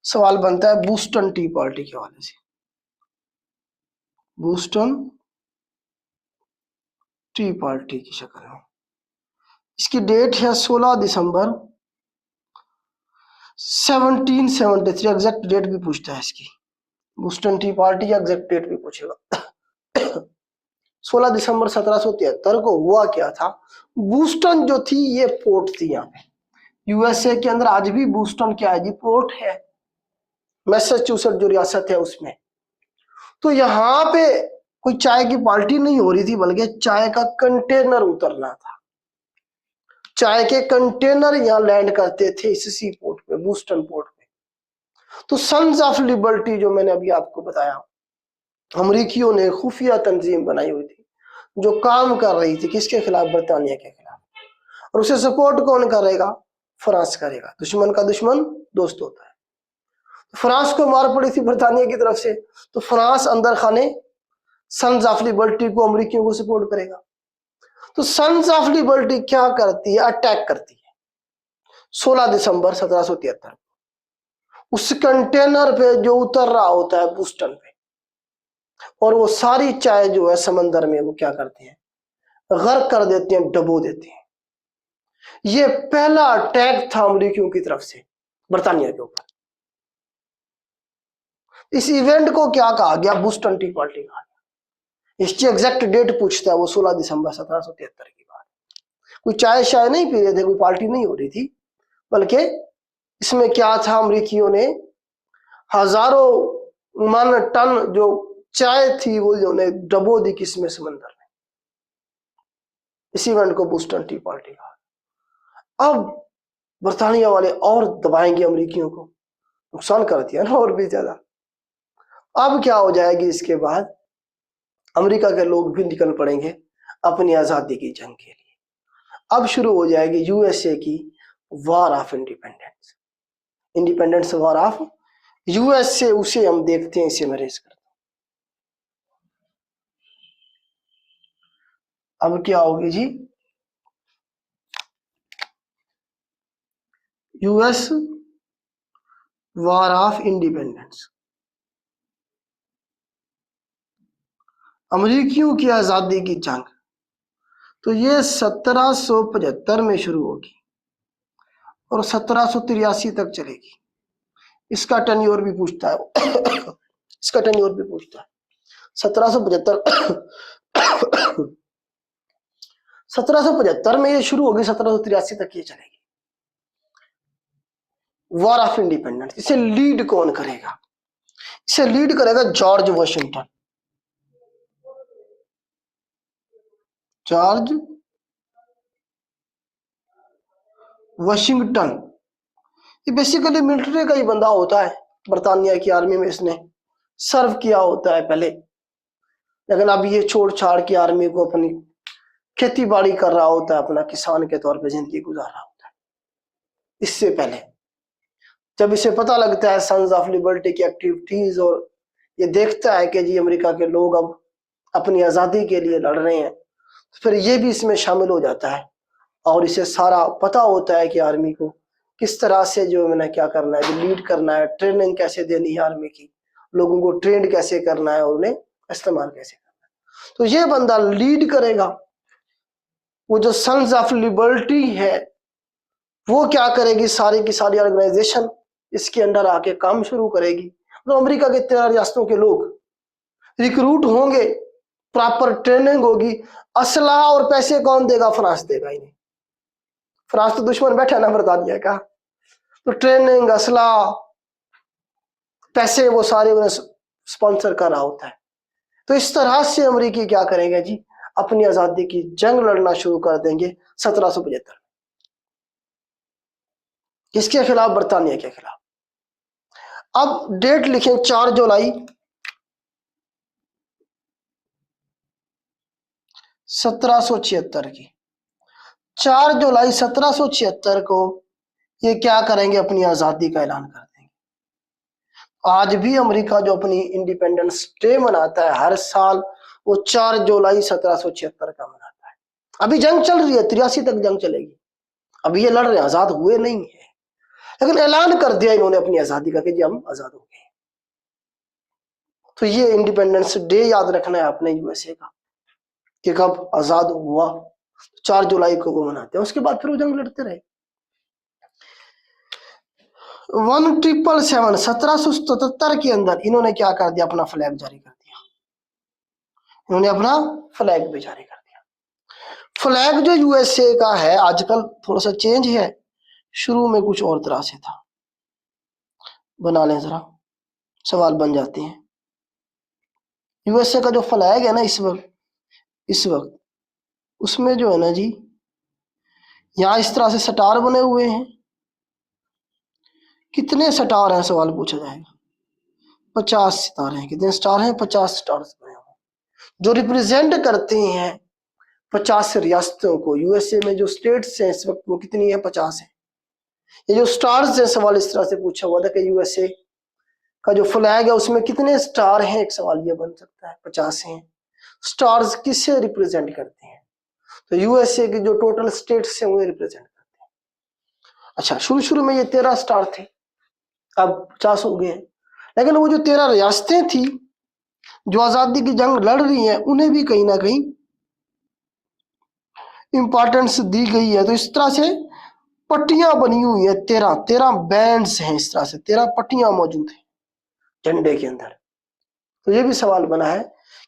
सवाल बनता है बूस्टन टी पार्टी के हवाले से। बूस्टन टी पार्टी की शक्ल में, इसकी डेट है 16 दिसंबर 1773। एग्जैक्ट डेट भी पूछता है इसकी, बूस्टन टी पार्टी का एग्जैक्ट डेट भी पूछेगा। 16 दिसंबर 1773 को हुआ क्या था? बूस्टन जो थी ये पोर्ट थी यहाँ पे, यूएसए के अंदर आज भी बूस्टन क्या है जी? पोर्ट है, मैसाचुसेट्स जो रियासत है उसमें। तो यहाँ पे कोई चाय की पार्टी नहीं हो रही थी, बल्कि चाय का कंटेनर उतरना था। चाय के कंटेनर यहाँ लैंड करते थे इस सी पोर्ट पे, बूस्टन पोर्ट पे। तो सन्स ऑफ लिबर्टी जो मैंने अभी आपको बताया, अमरीकियों ने खुफिया तंजीम बनाई हुई थी जो काम कर रही थी किसके खिलाफ? बर्तानिया के खिलाफ। और उसे सपोर्ट कौन करेगा? फ्रांस करेगा। दुश्मन का दुश्मन दोस्त होता है। फ्रांस को मार पड़ी थी बर्तानिया की तरफ से, तो फ्रांस अंदर खाने सन्स ऑफ लिबर्टी को, अमरीकियों को सपोर्ट करेगा। तो सन्स ऑफ लिबर्टी क्या करती है? अटैक करती है 16 दिसंबर 1773। उस कंटेनर पे जो उतर रहा होता है बूस्टन पे, और वो सारी चाय जो है समंदर में वो क्या करते हैं? गर्क कर देते हैं, डबो देते हैं। ये पहला अटैक था अमरीकियों की तरफ से बर्तानिया के ऊपर। इस इवेंट को क्या कहा गया? बुश 20 पार्टी कहा गया। इसकी एग्जैक्ट डेट पूछता है वो 16 दिसंबर 1773 की बात। कोई चाय शाय नहीं पी रहे थे, कोई पार्टी नहीं हो रही थी, बल्कि इसमें क्या था, अमरीकियों ने हजारों मन टन जो चाय थी वो उन्हें डबो दी किसमें, समंदर में। इस इवेंट को बुश 20 पार्टी कहा। अब बरतानिया वाले और दबाएंगे अमरीकियों को, नुकसान कर दिया ना और भी ज्यादा। अब क्या हो जाएगी, इसके बाद अमेरिका के लोग भी निकल पड़ेंगे अपनी आजादी की जंग के लिए। अब शुरू हो जाएगी यूएसए की war of independence, independence war of USA. उसे हम देखते हैं, इसे मैं रेस करता हूं। अब क्या होगी जी, यूएस वॉर ऑफ इंडिपेंडेंस, अमरीकियों की आजादी की जंग। तो ये 1775 में शुरू होगी और 1783 तक चलेगी। इसका टर्नओवर भी पूछता है इसका टर्नओवर भी पूछता है। 1775 में ये शुरू होगी, 1783 तक ये चलेगी वॉर ऑफ इंडिपेंडेंस। इसे लीड कौन करेगा? इसे लीड करेगा जॉर्ज वॉशिंगटन। जॉर्ज वॉशिंगटन ये बेसिकली मिलिट्री का ही बंदा होता है, बरतानिया की आर्मी में इसने सर्व किया होता है पहले, लेकिन अब ये छोड़ छाड़ की आर्मी को अपनी खेती बाड़ी कर रहा होता है, अपना किसान के तौर पे जिंदगी गुजार रहा होता है। इससे पहले जब इसे पता लगता है सन्स ऑफ लिबर्टी की एक्टिविटीज और ये देखता है कि जी अमेरिका के लोग अब अपनी आजादी के लिए लड़ रहे हैं, तो फिर ये भी इसमें शामिल हो जाता है और इसे सारा पता होता है कि आर्मी को किस तरह से जो मैंने क्या करना है, जो लीड करना है, ट्रेनिंग कैसे देनी है आर्मी की, लोगों को ट्रेंड कैसे करना है और उन्हें इस्तेमाल कैसे करना है। तो ये बंदा लीड करेगा। वो जो सन्स ऑफ लिबर्टी है वो क्या करेगी, सारी की सारी ऑर्गेनाइजेशन इसके अंडर आके काम शुरू करेगी। तो अमेरिका के 13 रियासतों के लोग रिक्रूट होंगे, प्रॉपर ट्रेनिंग होगी। असला और पैसे कौन देगा? फ्रांस देगा इन्हें। फ्रांस तो दुश्मन बैठा ना बरतानिया का, तो ट्रेनिंग, असला, पैसे वो सारे उन्हें स्पॉन्सर कर रहा होता है। तो इस तरह से अमेरिकी क्या करेंगे जी, अपनी आजादी की जंग लड़ना शुरू कर देंगे 1775। किसके खिलाफ? बरतानिया के खिलाफ। अब डेट लिखें 4 जुलाई 1776 की। 4 जुलाई 1776 को ये क्या करेंगे, अपनी आजादी का ऐलान कर देंगे। आज भी अमेरिका जो अपनी इंडिपेंडेंस डे मनाता है हर साल, वो 4 जुलाई 1776 का मनाता है। अभी जंग चल रही है, 83 तक जंग चलेगी। अभी ये लड़ रहे हैं, आजाद हुए नहीं है, लेकिन ऐलान कर दिया इन्होंने अपनी आजादी का कि जी हम आजाद हो गए। तो ये इंडिपेंडेंस डे याद रखना है आपने यूएसए का, कि कब आजाद हुआ। 4 जुलाई को वो मनाते हैं। उसके बाद फिर वो जंग लड़ते रहे। 1777 के अंदर इन्होंने क्या कर दिया, अपना फ्लैग जारी कर दिया। इन्होंने अपना फ्लैग भी जारी कर दिया। फ्लैग जो यूएसए का है आजकल थोड़ा सा चेंज है, शुरू में कुछ और तरह से था। बना लें जरा, सवाल बन जाते हैं। यूएसए का जो फ्लैग है ना इस वक्त उसमें जो है ना जी, यहाँ इस तरह से स्टार बने हुए हैं। कितने स्टार हैं सवाल पूछा जाएगा। 50 सितारे हैं। कितने स्टार हैं? 50 स्टार बने हुए जो रिप्रेजेंट करते हैं 50 रियासतों को। यूएसए में जो स्टेट्स हैं इस वक्त वो कितनी है? 50 है। ये जो स्टार्स है, सवाल इस तरह से पूछा हुआ था कि यूएसए का जो फ्लैग है उसमें कितने स्टार हैं, एक सवाल ये बन सकता है। 50 हैं। स्टार्स किसे रिप्रेजेंट करते हैं? तो यूएसए की जो टोटल स्टेट्स हैं उन्हें रिप्रेजेंट करते हैं। अच्छा, शुरू में ये 13 स्टार थे, अब 50 हो गए हैं। लेकिन वो जो 13 रियासतें थी जो आजादी की जंग लड़ रही हैं, उन्हें भी कहीं ना कहीं इंपॉर्टेंस दी गई है। तो इस तरह से पट्टियां बनी हुई है, 13 बैंड्स हैं। इस तरह से 13 पट्टियां मौजूद हैं। झंडे के अंदर। तो ये भी सवाल बना है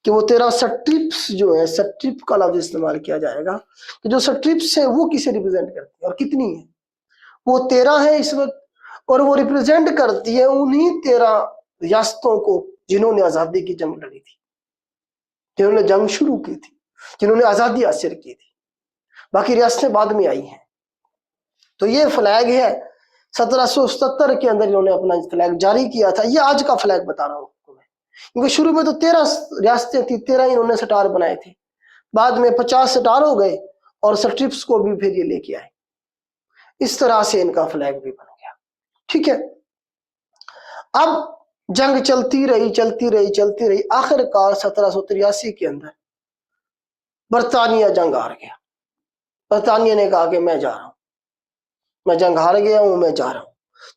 कि वो 13 स्ट्रिप्स जो है, स्ट्रिप का लफ्ज इस्तेमाल किया जाएगा कि जो स्ट्रिप्स है वो किसे रिप्रेजेंट करती है और कितनी है। वो 13 है इस वक्त, और वो रिप्रेजेंट करती है उन्हीं 13 रियासतों को जिन्होंने आजादी की जंग लड़ी थी, जिन्होंने जंग शुरू की थी, जिन्होंने आजादी हासिल की थी। बाकी रियासतें बाद में आई हैं। तो ये फ्लैग है 1777 के अंदर इन्होंने अपना फ्लैग जारी किया था। ये आज का फ्लैग बता रहा हूं मैं, क्योंकि शुरू में तो 13 रियासतें थी, 13 इन्होंने स्टार बनाए थे, बाद में 50 स्टार हो गए और स्ट्रिप्स को भी फिर ये लेके आए। इस तरह से इनका फ्लैग भी बन गया। ठीक है, अब जंग चलती रही चलती रही चलती रही, आखिरकार 1783 के अंदर बरतानिया जंग हार गया। बरतानिया ने कहा कि मैं जा रहा हूं, मैं जंग हार गया हूं, मैं जा रहा हूं।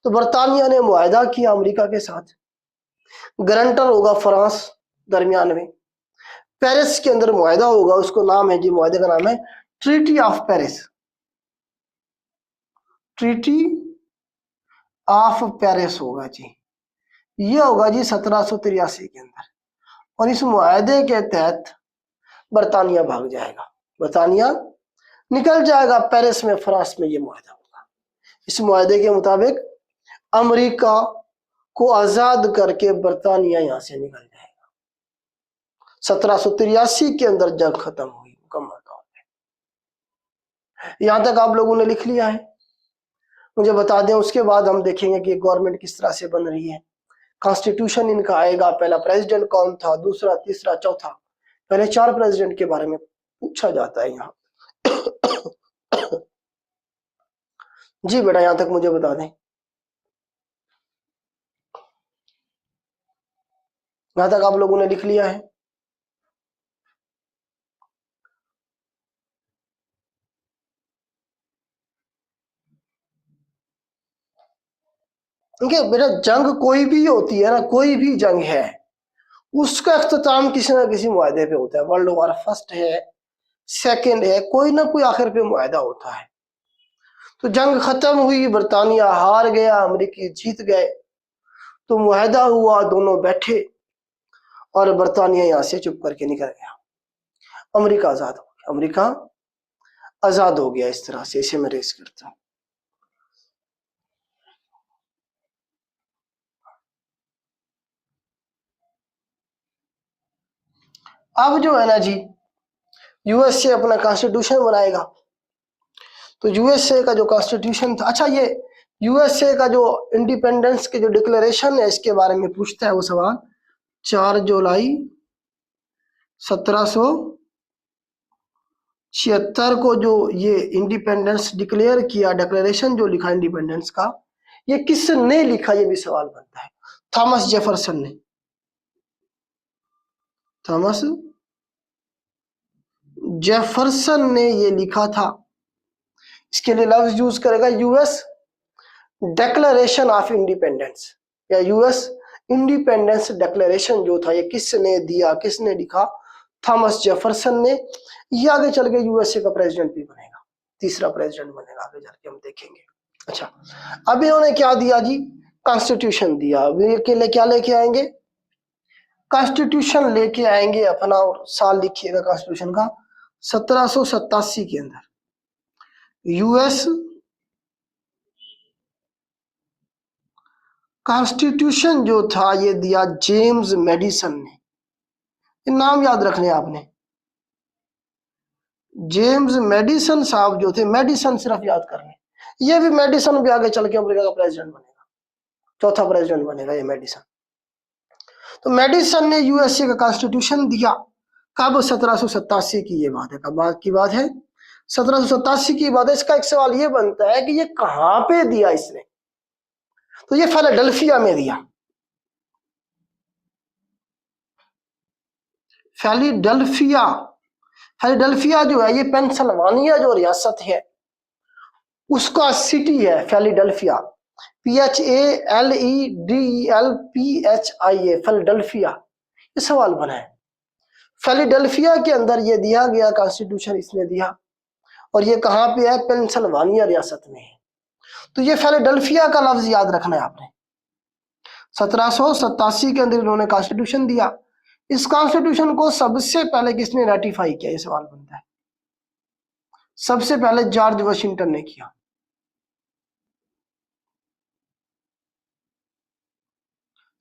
तो बरतानिया ने मुआहदा किया अमेरिका के साथ, गारंटर होगा फ्रांस दरमियान में, पेरिस के अंदर मुआहदा होगा, उसको नाम है जी, मुआहदे का नाम है treaty of Paris. Treaty of Paris होगा जी, ये होगा जी 1783 के अंदर। और इस मुआहदे के तहत बरतानिया भाग जाएगा, बरतानिया निकल जाएगा पेरिस में, फ्रांस में ये मुआहदा होगा। इस मुआहदे के मुताबिक अमेरिका को आजाद करके बरतानिया यहां से निकल जाएगा। 1783 के अंदर जंग खत्म हुई मुकम्मल तौर पे। यहां तक आप लोगों ने लिख लिया है, मुझे बता दें, उसके बाद हम देखेंगे कि गवर्नमेंट किस तरह से बन रही है। कॉन्स्टिट्यूशन इनका आएगा, पहला प्रेसिडेंट कौन था, दूसरा, तीसरा, चौथा, पहले 4 प्रेसिडेंट के बारे में पूछा जाता है यहाँ। जी बेटा, यहां तक मुझे बता दें, यहां तक आप लोगों ने लिख लिया है। देखिए बेटा, जंग कोई भी होती है ना, कोई भी जंग है, उसका अख्ताम किसी ना किसी मुआहदे पे होता है। वर्ल्ड वॉर फर्स्ट है, सेकंड है, कोई ना कोई आखिर पे मुआहदा होता है। तो जंग खत्म हुई, बरतानिया हार गया, अमेरिकी जीत गए, तो मुआहदा हुआ, दोनों बैठे और बरतानिया यहां से चुप करके निकल गया। अमेरिका आजाद हो गया, अमेरिका आजाद हो गया। इस तरह से इसे मैं रेस करता हूं। अब जो है ना जी, यूएसए अपना कॉन्स्टिट्यूशन बनाएगा। तो यूएसए का जो कॉन्स्टिट्यूशन था, अच्छा ये यूएसए का जो इंडिपेंडेंस के जो डिक्लेरेशन है, इसके बारे में पूछता है वो सवाल। 4 जुलाई 1776 को जो ये इंडिपेंडेंस डिक्लेयर किया, डिक्लेरेशन जो लिखा इंडिपेंडेंस का, ये किसने लिखा, ये भी सवाल बनता है। थॉमस जेफरसन ने, थॉमस जेफरसन ने ये लिखा था। इसके लिए लफ्ज यूज करेगा यूएस डिक्लेरेशन ऑफ इंडिपेंडेंस, या यूएस इंडिपेंडेंस डिक्लेरेशन जो था, ये किसने दिया, किसने लिखा, थॉमस जेफरसन ने। ये आगे चल के यूएसए का प्रेसिडेंट भी बनेगा, तीसरा प्रेसिडेंट बनेगा, आगे चल के हम देखेंगे। अच्छा, अब इन्होंने क्या दिया जी, कॉन्स्टिट्यूशन दिया। अब ये क्या लेके आएंगे, कॉन्स्टिट्यूशन लेके आएंगे अपना, और साल लिखिएगा कॉन्स्टिट्यूशन का 1787 के अंदर यूएस कॉन्स्टिट्यूशन जो था ये दिया जेम्स मेडिसन ने। ये नाम याद रखने आपने, जेम्स मेडिसन साहब जो थे, मेडिसन सिर्फ याद करने। ये भी मेडिसन भी आगे चल के अमेरिका का प्रेसिडेंट बनेगा, चौथा प्रेसिडेंट बनेगा ये मेडिसन। तो मेडिसन ने यूएसए का कॉन्स्टिट्यूशन दिया। कब, 1787 की ये बात है, कब बात की बात है, 1787 की बात है। इसका एक सवाल ये बनता है कि ये कहां पे दिया इसने, तो ये फिलाडेल्फिया में दिया। फिलाडेल्फिया, फिलाडेल्फिया जो है ये पेंसिल्वानिया जो रियासत है उसका सिटी है फिलाडेल्फिया, PHALEDELPHIA, फिलाडेल्फिया। ये सवाल बना है, फिलाडेल्फिया के अंदर ये दिया गया कॉन्स्टिट्यूशन इसने दिया, और ये कहां पे है, पेंसिल्वानिया रियासत में है। तो ये फिलाडेल्फिया का लफ्ज याद रखना है आपने। 1787 के अंदर इन्होंने कॉन्स्टिट्यूशन दिया। इस कॉन्स्टिट्यूशन को सबसे पहले किसने रेटिफाई किया, ये सवाल बनता है। सबसे पहले जॉर्ज वाशिंगटन ने किया।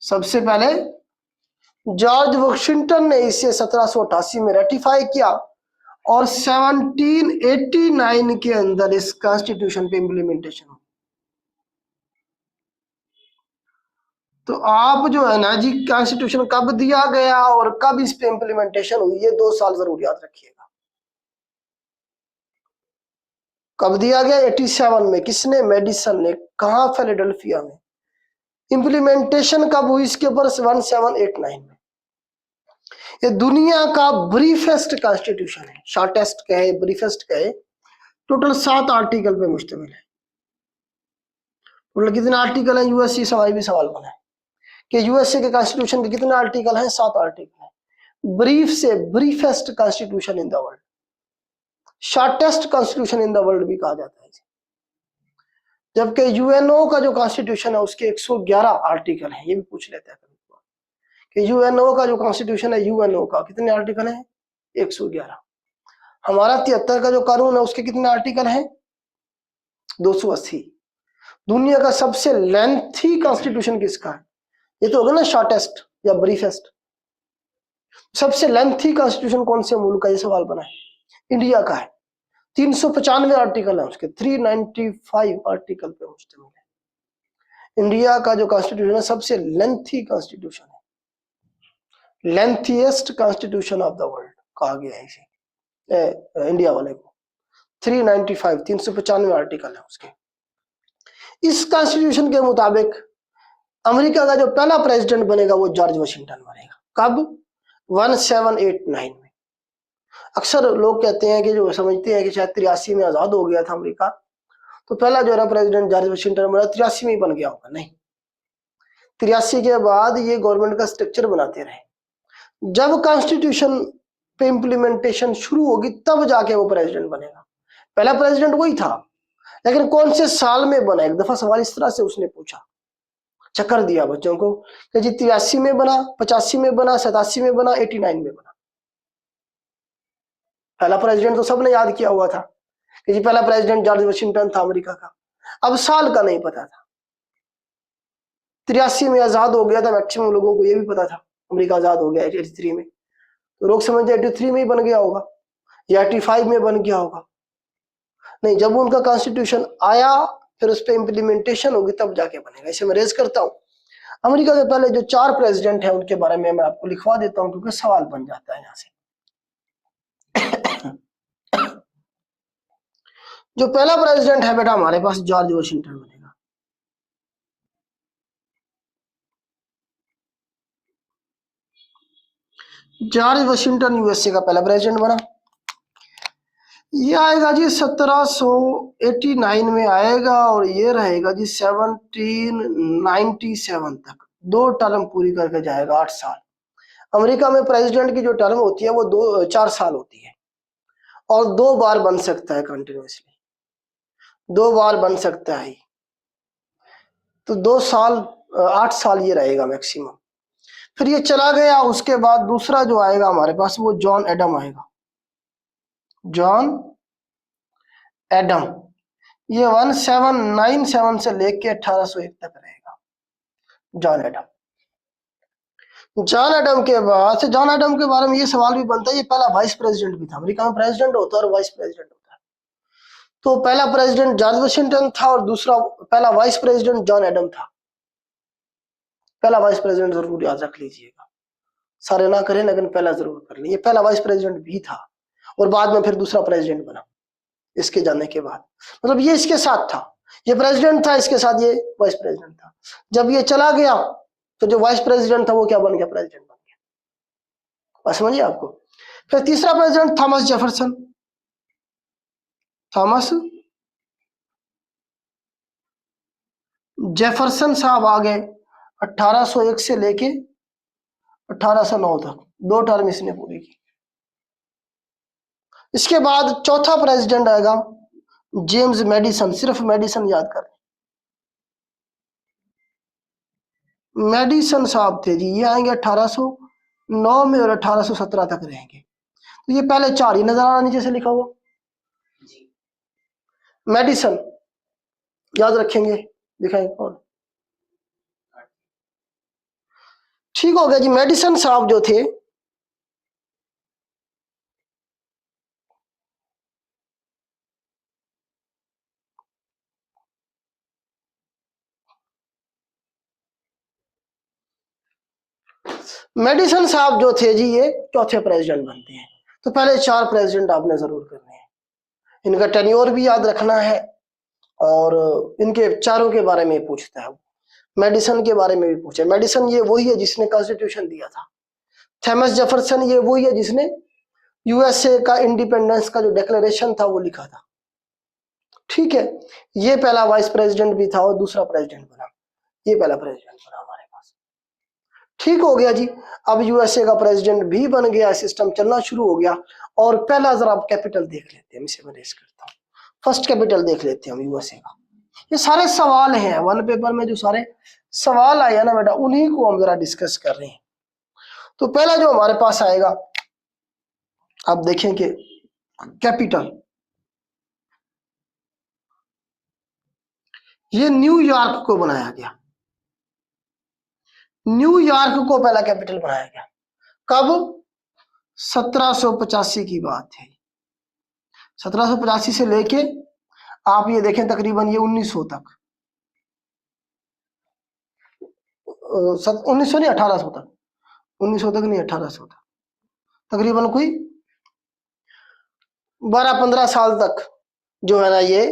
सबसे पहले जॉर्ज वाशिंगटन ने इसे 1788 में रेटिफाई किया और 1789 के अंदर इस कॉन्स्टिट्यूशन पे इंप्लीमेंटेशन हुई। तो आप जो है ना जी, कॉन्स्टिट्यूशन कब दिया गया और कब इस पे इंप्लीमेंटेशन हुई, ये 2 साल जरूर याद रखिएगा। कब दिया गया? 87 में। किसने? मेडिसन ने। कहा? फिलाडेल्फिया में। इंप्लीमेंटेशन कब हुई इसके ऊपर? 1789 में। ये दुनिया का ब्रीफेस्ट कॉन्स्टिट्यूशन है, शॉर्टेस्ट कहे, ब्रीफेस्ट कहे। टोटल 7 आर्टिकल पे मुश्तमिल है। टोटल कितने आर्टिकल है? यूएससी सवाल भी सवाल बना है कि यूएसए के कॉन्स्टिट्यूशन के कितने आर्टिकल हैं? 7 आर्टिकल हैं। ब्रीफ से briefest constitution in the world, shortest constitution in the world भी कहा जाता है। जबकि यूएनओ का जो कॉन्स्टिट्यूशन है उसके 111 आर्टिकल हैं। ये भी पूछ लेते हैं कि यूएनओ का जो कॉन्स्टिट्यूशन है, यूएनओ का कितने आर्टिकल हैं? 111। हमारा 73 का जो कानून है उसके कितने आर्टिकल हैं? 280। दुनिया का सबसे लेंथी कॉन्स्टिट्यूशन किसका है? ये तो होगा ना शॉर्टेस्ट या ब्रीफेस्ट। सबसे लेंथी कॉन्स्टिट्यूशन कौन से मुल्क का? ये सवाल बना है। इंडिया का है। 395 आर्टिकल है उसके, 395 आर्टिकल पे मुश्तमिल है। इंडिया का जो कॉन्स्टिट्यूशन है सबसे लेंथी कॉन्स्टिट्यूशन है, lengthiest constitution of the world कहा गया है इसे, इंडिया वाले को। 395 395 आर्टिकल है उसके। इस कॉन्स्टिट्यूशन के मुताबिक अमेरिका का जो पहला प्रेसिडेंट बनेगा वो जॉर्ज वाशिंगटन बनेगा। कब? 1789 में। अक्सर लोग कहते हैं कि जो समझते हैं कि शायद 83 में आजाद हो गया था अमेरिका, तो पहला जो है प्रेसिडेंट जॉर्ज वाशिंगटन बना, 83 में ही बन गया होगा। नहीं, 83 के बाद ये गवर्नमेंट का स्ट्रक्चर बनाते रहे। जब कॉन्स्टिट्यूशन पे इंप्लीमेंटेशन शुरू होगी तब जाके वो प्रेसिडेंट बनेगा। पहला प्रेसिडेंट वही था, लेकिन कौन से साल में बना? एक दफा सवाल इस तरह से उसने पूछा, चक्कर दिया बच्चों को कि जी 83 में बना, 85 में बना, 87 में बना, 89 में बना। पहला प्रेसिडेंट तो सबने याद किया हुआ था कि जी पहला प्रेसिडेंट जॉर्ज वाशिंगटन था अमेरिका का। अब साल का नहीं पता था। 83 में आजाद हो गया था, मैक्सिमम लोगों को ये भी पता था अमेरिका आजाद हो गया 83 में, तो लोग समझते 83 में ही बन गया होगा या 85 में बन गया होगा। नहीं, जब उनका कॉन्स्टिट्यूशन आया फिर उस पर इंप्लीमेंटेशन होगी तब जाके बनेगा। इसे मैं रेज करता हूँ। अमेरिका के पहले जो 4 प्रेसिडेंट हैं उनके बारे में मैं आपको लिखवा देता हूँ क्योंकि सवाल बन जाता है यहाँ से। जो पहला प्रेसिडेंट है बेटा हमारे पास जॉर्ज वाशिंगटन बनेगा। जॉर्ज वाशिंगटन यूएसए का पहला प्रेसिडेंट बना। ये आएगा जी 1789 में आएगा और ये रहेगा जी 1797 तक। 2 टर्म पूरी करके जाएगा, 8 साल। अमेरिका में प्रेसिडेंट की जो टर्म होती है वो 4 साल होती है और 2 बार बन सकता है कंटिन्यूसली, 2 बार बन सकता है। तो 2 साल 8 साल ये रहेगा मैक्सिमम। फिर ये चला गया। उसके बाद दूसरा जो आएगा हमारे पास वो जॉन एडम आएगा। जॉन एडम, ये 1797 से लेके 1801 तक रहेगा जॉन एडम। जॉन एडम के बाद से, जॉन एडम के बारे में ये सवाल भी बनता है, ये पहला वाइस प्रेसिडेंट भी था। अमेरिका में प्रेसिडेंट होता है और वाइस प्रेसिडेंट होता है। तो पहला प्रेसिडेंट जॉर्ज वाशिंगटन था और दूसरा पहला वाइस प्रेसिडेंट जॉन एडम था। पहला वाइस प्रेसिडेंट जरूर याद रख लीजिएगा, सारे ना करें लेकिन पहला जरूर कर लीजिए। पहला वाइस प्रेसिडेंट भी था और बाद में फिर दूसरा प्रेसिडेंट बना इसके जाने के बाद। मतलब ये इसके साथ था, ये प्रेसिडेंट था, इसके साथ ये वाइस प्रेसिडेंट था। जब ये चला गया तो जो वाइस प्रेसिडेंट था वो क्या बन गया? प्रेसिडेंट बन गया। बस समझिए आपको। फिर तीसरा president Thomas Jefferson. Thomas Jefferson साहब आ गए 1801 से लेके 1809 तक, 2 टर्म इसने पूरी की। इसके बाद चौथा प्रेसिडेंट आएगा जेम्स मेडिसन। सिर्फ मेडिसन याद कर, मेडिसन साहब थे जी, ये आएंगे 1809 में और 1817 तक रहेंगे। तो ये पहले 4 ही नजर आ रहा नीचे से लिखा हुआ। मेडिसन याद रखेंगे, दिखाएंगे कौन। ठीक हो गया जी। मेडिसन साहब जो थे मेडिसन साहब जो थे जी, ये चौथे प्रेसिडेंट बनते हैं। तो पहले 4 प्रेसिडेंट आपने जरूर करने हैं, इनका टेन्योर भी याद रखना है और इनके चारों के बारे में पूछता है। मेडिसन के बारे में भी पूछा। मेडिसन ये वही है जिसने कॉन्स्टिट्यूशन दिया था। थॉमस जेफरसन ये वही है जिसने यूएसए का इंडिपेंडेंस का जो डिक्लेरेशन था वो लिखा था। ठीक है, ये पहला वाइस प्रेसिडेंट भी था और दूसरा प्रेसिडेंट बना, ये पहला प्रेसिडेंट बना हमारे पास। ठीक हो गया जी। अब यूएसए का प्रेसिडेंट भी बन गया, सिस्टम चलना शुरू हो गया। और पहला जरा आप कैपिटल देख लेते हैं, इसे मैं रेस करता हूँ। फर्स्ट कैपिटल देख लेते हैं हम यूएसए का। ये सारे सवाल हैं वन पेपर में, जो सारे सवाल आए हैं ना बेटा, उन्हीं को हम जरा डिस्कस कर रहे हैं। तो पहला जो हमारे पास आएगा, आप देखें कि कैपिटल, ये न्यूयॉर्क को बनाया गया। न्यूयॉर्क को पहला कैपिटल बनाया गया। कब? 1785 की बात है। 1785 से लेके आप ये देखें तकरीबन ये 1900 तक, 1900 नहीं 1800 तक, 1900 तक नहीं 1800 तक, तकरीबन कोई 12-15 साल तक जो है ना ये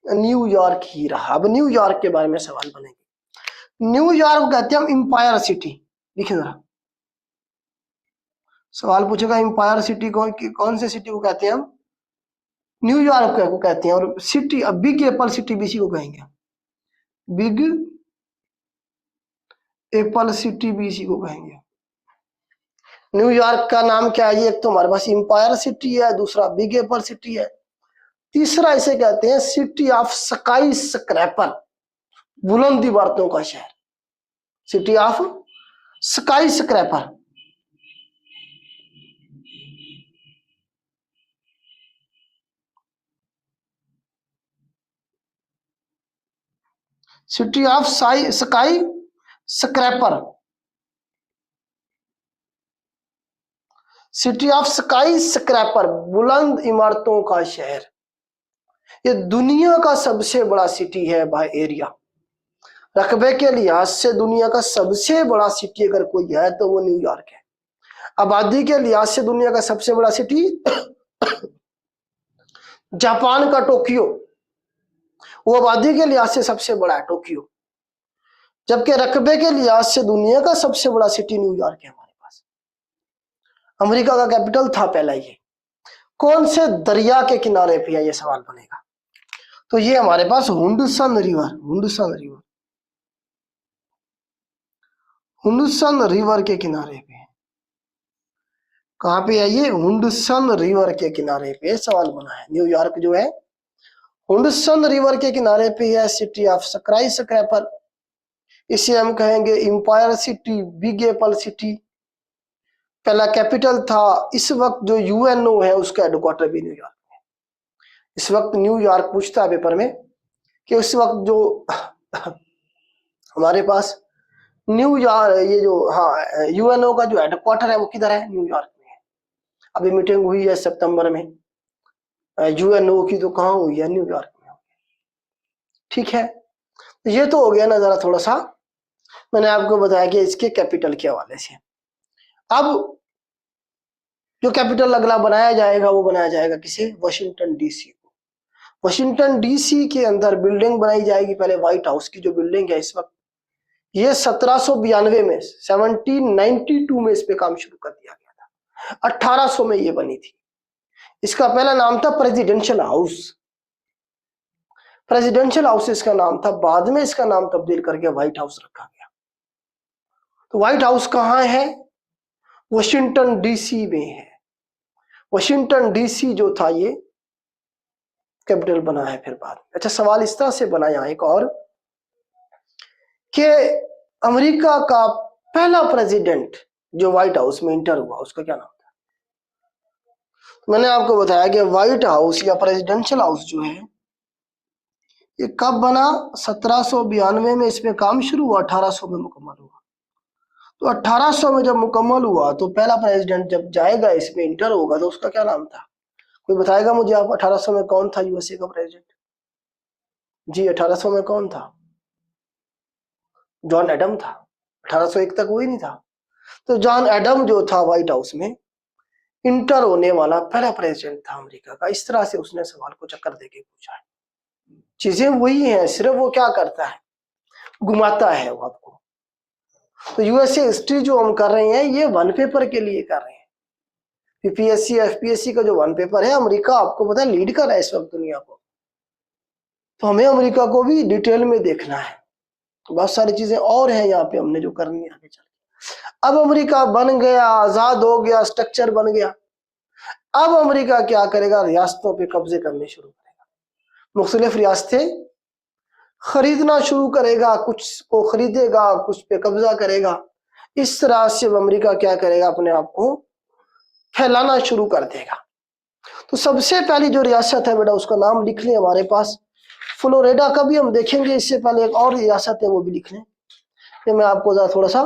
न्यूयॉर्क ही रहा। अब न्यूयॉर्क के बारे में सवाल बनेंगे। न्यूयॉर्क कहते हैं हम इंपायर सिटी। देखिए जरा सवाल पूछेगा, इंपायर सिटी कौन से सिटी को कहते हैं हम? न्यूयॉर्क को कहते हैं। और सिटी, अब बिग एप्पल सिटी भी इसी को कहेंगे, बिग एप्पल सिटी भी इसी को कहेंगे। न्यूयॉर्क का नाम क्या है? एक तो हमारे पास इंपायर सिटी है, दूसरा बिग एप्पल सिटी है, तीसरा इसे कहते हैं सिटी ऑफ स्काई स्क्रैपर, बुलंद इमारतों का शहर, city of sky scraper. City of sky scraper, city of sky scraper, बुलंद इमारतों का शहर। ये दुनिया का सबसे बड़ा सिटी है बाय एरिया। रकबे के लिहाज से दुनिया का सबसे बड़ा सिटी अगर कोई है तो वो न्यूयॉर्क है। आबादी के लिहाज से दुनिया का सबसे बड़ा सिटी जापान का टोक्यो, वो आबादी के लिहाज से सबसे बड़ा है टोक्यो। जबकि रकबे के लिहाज से दुनिया का सबसे बड़ा सिटी न्यूयॉर्क है हमारे पास। अमेरिका का कैपिटल था पहला ये। कौन से दरिया के किनारे पे है, ये सवाल बनेगा। तो ये हमारे पास हुडसन रिवर, हुडसन रिवर के किनारे पे है। कहां पे है ये? हुडसन रिवर के किनारे पे सवाल बना है। न्यूयॉर्क जो है हुडसन रिवर के किनारे पे है, सिटी ऑफ स्काई स्क्रैपर। इसे हम कहेंगे empire city, big Apple city. पहला कैपिटल था। इस वक्त जो यूएनओ है उसका हेडक्वार्टर भी न्यूयॉर्क में। इस वक्त न्यूयॉर्क पूछता है पेपर में कि उस वक्त जो हमारे पास न्यूयॉर्क, ये जो हाँ यूएनओ का जो हेडक्वार्टर है वो किधर है? न्यूयॉर्क में है। अभी मीटिंग हुई है सितंबर में यूएनओ की, तो कहाँ हुई है? न्यूयॉर्क में। ठीक है, ये तो हो गया ना जरा थोड़ा सा मैंने आपको बताया कि इसके कैपिटल के हवाले से। अब जो कैपिटल अगला बनाया जाएगा वो बनाया जाएगा किसे? वाशिंगटन डीसी को। वाशिंगटन डीसी के अंदर बिल्डिंग बनाई जाएगी। पहले व्हाइट हाउस की जो बिल्डिंग है इस वक्त, ये 1792 में 1792 में इस पे काम शुरू कर दिया गया था। 1800 में ये बनी थी। इसका पहला नाम था प्रेसिडेंशियल हाउस, प्रेसिडेंशियल हाउस इसका नाम था। बाद में इसका नाम तब्दील करके व्हाइट हाउस रखा गया। तो व्हाइट हाउस कहाँ है? वाशिंगटन डीसी में है। वाशिंगटन डीसी जो था ये कैपिटल बना है फिर बाद में। अच्छा, सवाल इस तरह से बना यहाँ एक और कि अमेरिका का पहला प्रेसिडेंट जो व्हाइट हाउस में इंटर हुआ उसका क्या नाम था? मैंने आपको बताया कि व्हाइट हाउस या प्रेसिडेंशियल हाउस जो है ये कब बना? 1792 में इसमें काम शुरू हुआ, 1800 में मुकम्मल हुआ। तो 1800 में जब मुकम्मल हुआ तो पहला प्रेसिडेंट जब जाएगा इसमें इंटर होगा तो उसका क्या नाम था? कोई बताएगा मुझे आप? 1800 में कौन था यूएसए का प्रेसिडेंट? जी 1800 में कौन था? जॉन एडम था। 1801 तक वही नहीं था। तो जॉन एडम जो था व्हाइट हाउस में इंटर होने वाला पहला प्रेसिडेंट था अमेरिका का। इस तरह से उसने सवाल को चक्कर देके पूछा है। चीजें वही हैं, सिर्फ वो क्या करता है, घुमाता है वो आपको। तो यूएसए हिस्ट्री जो हम कर रहे हैं ये वन पेपर के लिए कर रहे हैं। पीपीएससी एफपीएससी का जो वन पेपर है, अमेरिका आपको पता है लीड कर रहा है इस वक्त दुनिया को। तो हमें अमेरिका को भी डिटेल में देखना है। तो बहुत सारी चीजें और हैं यहाँ पे हमने जो करनी है आगे चल। अब अमेरिका बन गया, आजाद हो गया, स्ट्रक्चर बन गया। अब अमेरिका क्या करेगा? रियासतों पे कब्जे करने शुरू करेगा। मुख्तलिफ रियासतें खरीदना शुरू करेगा, कुछ को खरीदेगा, कुछ पे कब्जा करेगा। इस तरह से अमेरिका क्या करेगा? अपने आप को फैलाना शुरू कर देगा। तो सबसे पहली जो रियासत है बेटा उसका नाम लिख लें हमारे पास, फ्लोरिडा का भी हम देखेंगे। इससे पहले एक और रियासत है वो भी लिख लें। ये मैं आपको जरा थोड़ा सा